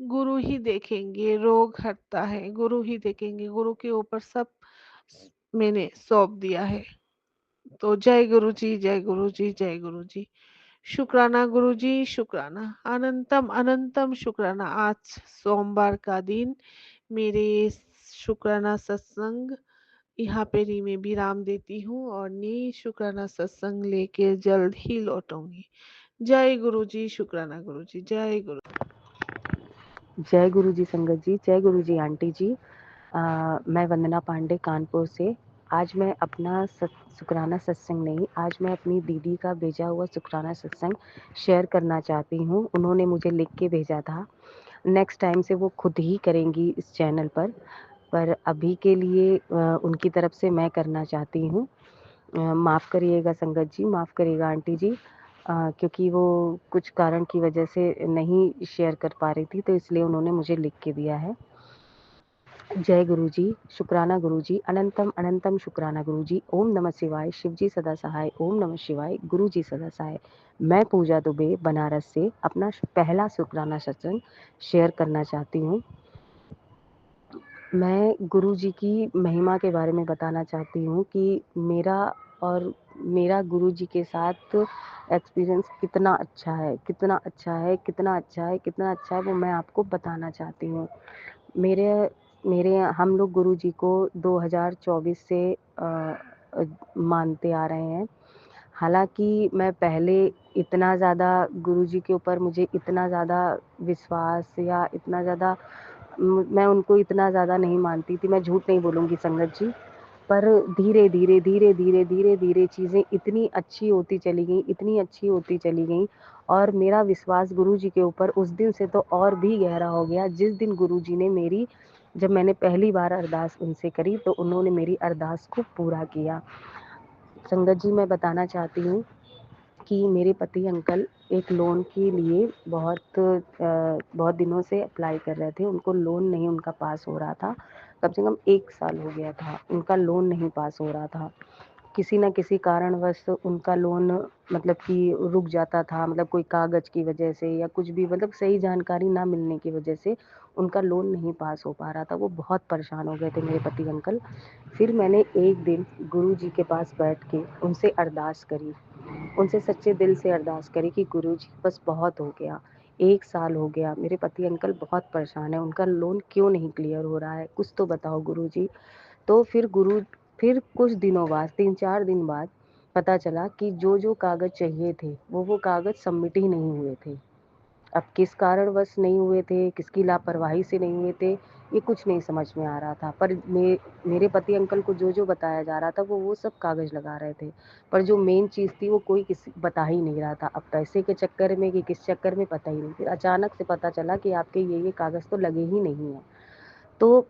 गुरु ही देखेंगे, रोग हरता है, गुरु ही देखेंगे, गुरु के ऊपर सब मैंने सौंप दिया है। तो जय गुरु जी, जय गुरु जी, जय गुरु जी। शुक्राना गुरु जी, शुक्राना, अनंतम अनंतम शुक्राना। आज सोमवार का दिन मेरे शुक्राना सत्संग यहाँ पे ही मैं विराम देती हूँ और नई शुक्राना सत्संग लेके जल्द ही लौटूंगी। जय गुरु जी, शुक्राना गुरु जी, जय गुरु। जय गुरु जी संगत जी, जय गुरु जी आंटी जी। मैं वंदना पांडे कानपुर से। आज मैं अपना शुक्राना सत्संग नहीं, आज मैं अपनी दीदी का भेजा हुआ शुक्राना सत्संग शेयर करना चाहती हूँ। उन्होंने मुझे लिख के भेजा था, नेक्स्ट टाइम से वो खुद ही करेंगी इस चैनल पर अभी के लिए उनकी तरफ से मैं करना चाहती हूँ। माफ़ करिएगा संगत जी, माफ़ करिएगा आंटी जी, क्योंकि वो कुछ कारण की वजह से नहीं शेयर कर पा रही थी, तो इसलिए उन्होंने मुझे लिख के दिया है। जय गुरु जी, शुक्राना गुरु जी, अनंतम अनंतम शुक्राना गुरु जी। ओम नमः शिवाय, शिव जी सदा सहाय। ओम नमः शिवाय, गुरु जी सदा सहाय। मैं पूजा दुबे बनारस से अपना पहला शुक्राना सत्संग शेयर करना चाहती हूँ। मैं गुरु जी की महिमा के बारे में बताना चाहती हूँ कि मेरा गुरु जी के साथ एक्सपीरियंस कितना अच्छा है, कितना अच्छा है, कितना अच्छा है, कितना अच्छा है, वो मैं आपको बताना चाहती हूँ। मेरे मेरे हम लोग गुरु जी को 2024 से मानते आ रहे हैं। हालाँकि मैं पहले इतना ज़्यादा गुरु जी के ऊपर मुझे इतना ज़्यादा विश्वास या इतना ज़्यादा मैं उनको इतना ज़्यादा नहीं मानती थी, मैं झूठ नहीं बोलूँगी संगत जी। पर धीरे-धीरे, धीरे-धीरे, धीरे-धीरे चीज़ें इतनी अच्छी होती चली गईं, इतनी अच्छी होती चली गईं और मेरा विश्वास गुरु जी के ऊपर उस दिन से तो और भी गहरा हो गया, जिस दिन गुरु जी ने जब मैंने पहली बार अरदास उनसे करी, तो उन्होंने मेरी अरदास को पूरा किया। संगत जी, मैं बताना चाहती हूँ कि मेरे पति अंकल एक लोन के लिए बहुत दिनों से अप्लाई कर रहे थे। उनको लोन नहीं उनका पास हो रहा था। कम से कम 1 साल हो गया था, उनका लोन नहीं पास हो रहा था। किसी न किसी कारणवश उनका लोन मतलब कि रुक जाता था, मतलब कोई कागज़ की वजह से या कुछ भी, मतलब सही जानकारी ना मिलने की वजह से उनका लोन नहीं पास हो पा रहा था। वो बहुत परेशान हो गए थे मेरे पति अंकल। फिर मैंने एक दिन गुरु जी के पास बैठ के उनसे अरदास करी। उनसे सच्चे दिल से अरदास करी कि गुरुजी बस बहुत हो गया, 1 साल हो गया, मेरे पति अंकल बहुत परेशान हैं, उनका लोन क्यों नहीं क्लियर हो रहा है, कुछ तो बताओ गुरुजी। तो फिर कुछ दिनों बाद 3-4 दिन बाद पता चला कि जो कागज़ चाहिए थे, वो कागज़ सबमिट ही नहीं हुए थे। अब किस कारणवश नहीं हुए थे, किसकी लापरवाही से नहीं हुए थे, ये कुछ नहीं समझ में आ रहा था। पर मेरे पति अंकल को जो बताया जा रहा था वो सब कागज़ लगा रहे थे। पर जो मेन चीज़ थी वो कोई किसी बता ही नहीं रहा था। अब पैसे के चक्कर में कि किस चक्कर में पता ही नहीं। फिर अचानक से पता चला कि आपके ये कागज़ तो लगे ही नहीं हैं। तो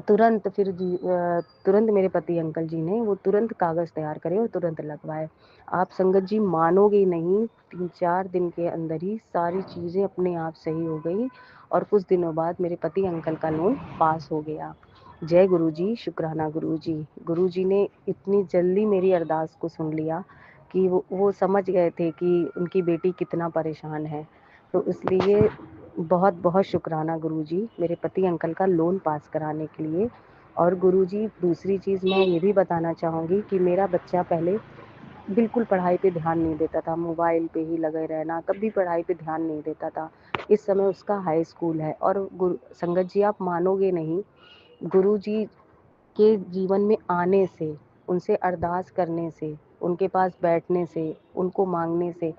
तुरंत मेरे पति अंकल जी ने वो तुरंत कागज़ तैयार करे और तुरंत लगवाए। आप संगत जी मानोगे नहीं, 3-4 दिन के अंदर ही सारी चीज़ें अपने आप सही हो गई और कुछ दिनों बाद मेरे पति अंकल का लोन पास हो गया। जय गुरु जी, शुक्राना गुरु जी। गुरु जी ने इतनी जल्दी मेरी अरदास को सुन लिया कि वो समझ गए थे कि उनकी बेटी कितना परेशान है। तो इसलिए बहुत-बहुत शुक्राना गुरुजी मेरे पति अंकल का लोन पास कराने के लिए। और गुरुजी दूसरी चीज़ मैं ये भी बताना चाहूँगी कि मेरा बच्चा पहले बिल्कुल पढ़ाई पे ध्यान नहीं देता था, मोबाइल पे ही लगे रहना, कभी पढ़ाई पे ध्यान नहीं देता था। इस समय उसका हाई स्कूल है और संगत जी आप मानोगे नहीं, गुरुजी के जीवन में आने से, उनसे अरदास करने से, उनके पास बैठने से, उनको माँगने से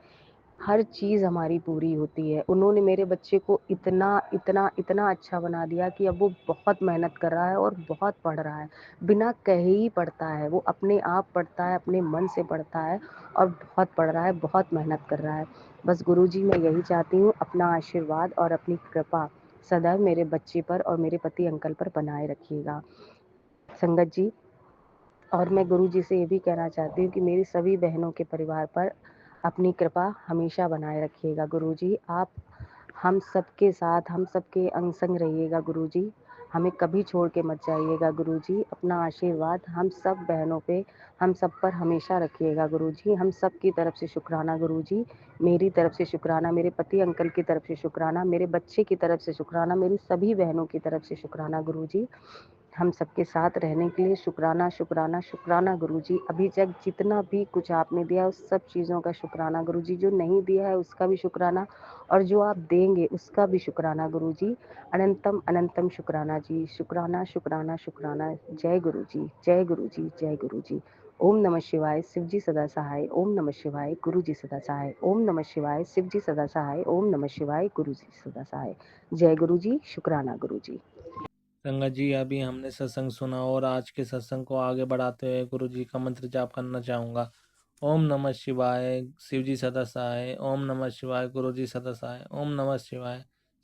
हर चीज़ हमारी पूरी होती है। उन्होंने मेरे बच्चे को इतना, इतना, इतना अच्छा बना दिया कि अब वो बहुत मेहनत कर रहा है और बहुत पढ़ रहा है। बिना कहे ही पढ़ता है, वो अपने आप पढ़ता है, अपने मन से पढ़ता है और बहुत पढ़ रहा है, बहुत मेहनत कर रहा है। बस गुरुजी मैं यही चाहती हूँ अपना आशीर्वाद और अपनी कृपा सदैव मेरे बच्चे पर और मेरे पति अंकल पर बनाए रखिएगा। संगत जी, और मैं गुरुजी से ये भी कहना चाहती हूँ कि मेरी सभी बहनों के परिवार पर अपनी कृपा हमेशा बनाए रखिएगा गुरुजी। आप हम सबके साथ, हम सबके अंग संग रहिएगा गुरुजी। हमें कभी छोड़ के मत जाइएगा गुरुजी। अपना आशीर्वाद हम सब बहनों पे, हम सब पर हमेशा रखिएगा गुरुजी। हम सब की तरफ से शुक्राना गुरुजी। मेरी तरफ से शुक्राना, मेरे पति अंकल की तरफ से शुक्राना, मेरे बच्चे की तरफ से शुक्राना, मेरी सभी बहनों की तरफ से शुक्राना गुरुजी। हम सबके साथ रहने के लिए शुक्राना, शुक्राना, शुक्राना गुरुजी। अभी तक जितना भी कुछ आपने दिया उस सब चीज़ों का शुक्राना गुरुजी। जो नहीं दिया है उसका भी शुक्राना और जो आप देंगे उसका भी शुक्राना गुरुजी। अनंतम अनंतम शुक्राना जी। शुक्राना, शुक्राना, शुक्राना। जय गुरुजी, जय गुरुजी, जय गुरुजी। ओम नमः शिवाय, शिवजी सदा सहाय। ओम नमः शिवाय, गुरुजी सदा सहाय। ओम नमः शिवाय, शिवजी सदा सहाय। ओम नमः शिवाय, गुरुजी सदा सहाय। जय गुरुजी, शुक्राना गुरुजी। संगत जी, अभी हमने सत्संग सुना और आज के सत्संग को आगे बढ़ाते हुए गुरु जी का मंत्र जाप करना चाहूँगा। ओम नमः शिवाय, शिव जी सदा सहाय। ओम नमः शिवाय, गुरु जी सदा सहाय। ओम नमः शिवाय,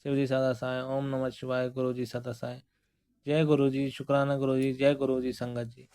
शिव जी सदा सहाय। ओम नमः शिवाय, गुरु जी सदा सहाय। जय गुरु जी, शुक्राना गुरु जी, जय गुरु जी संगत जी।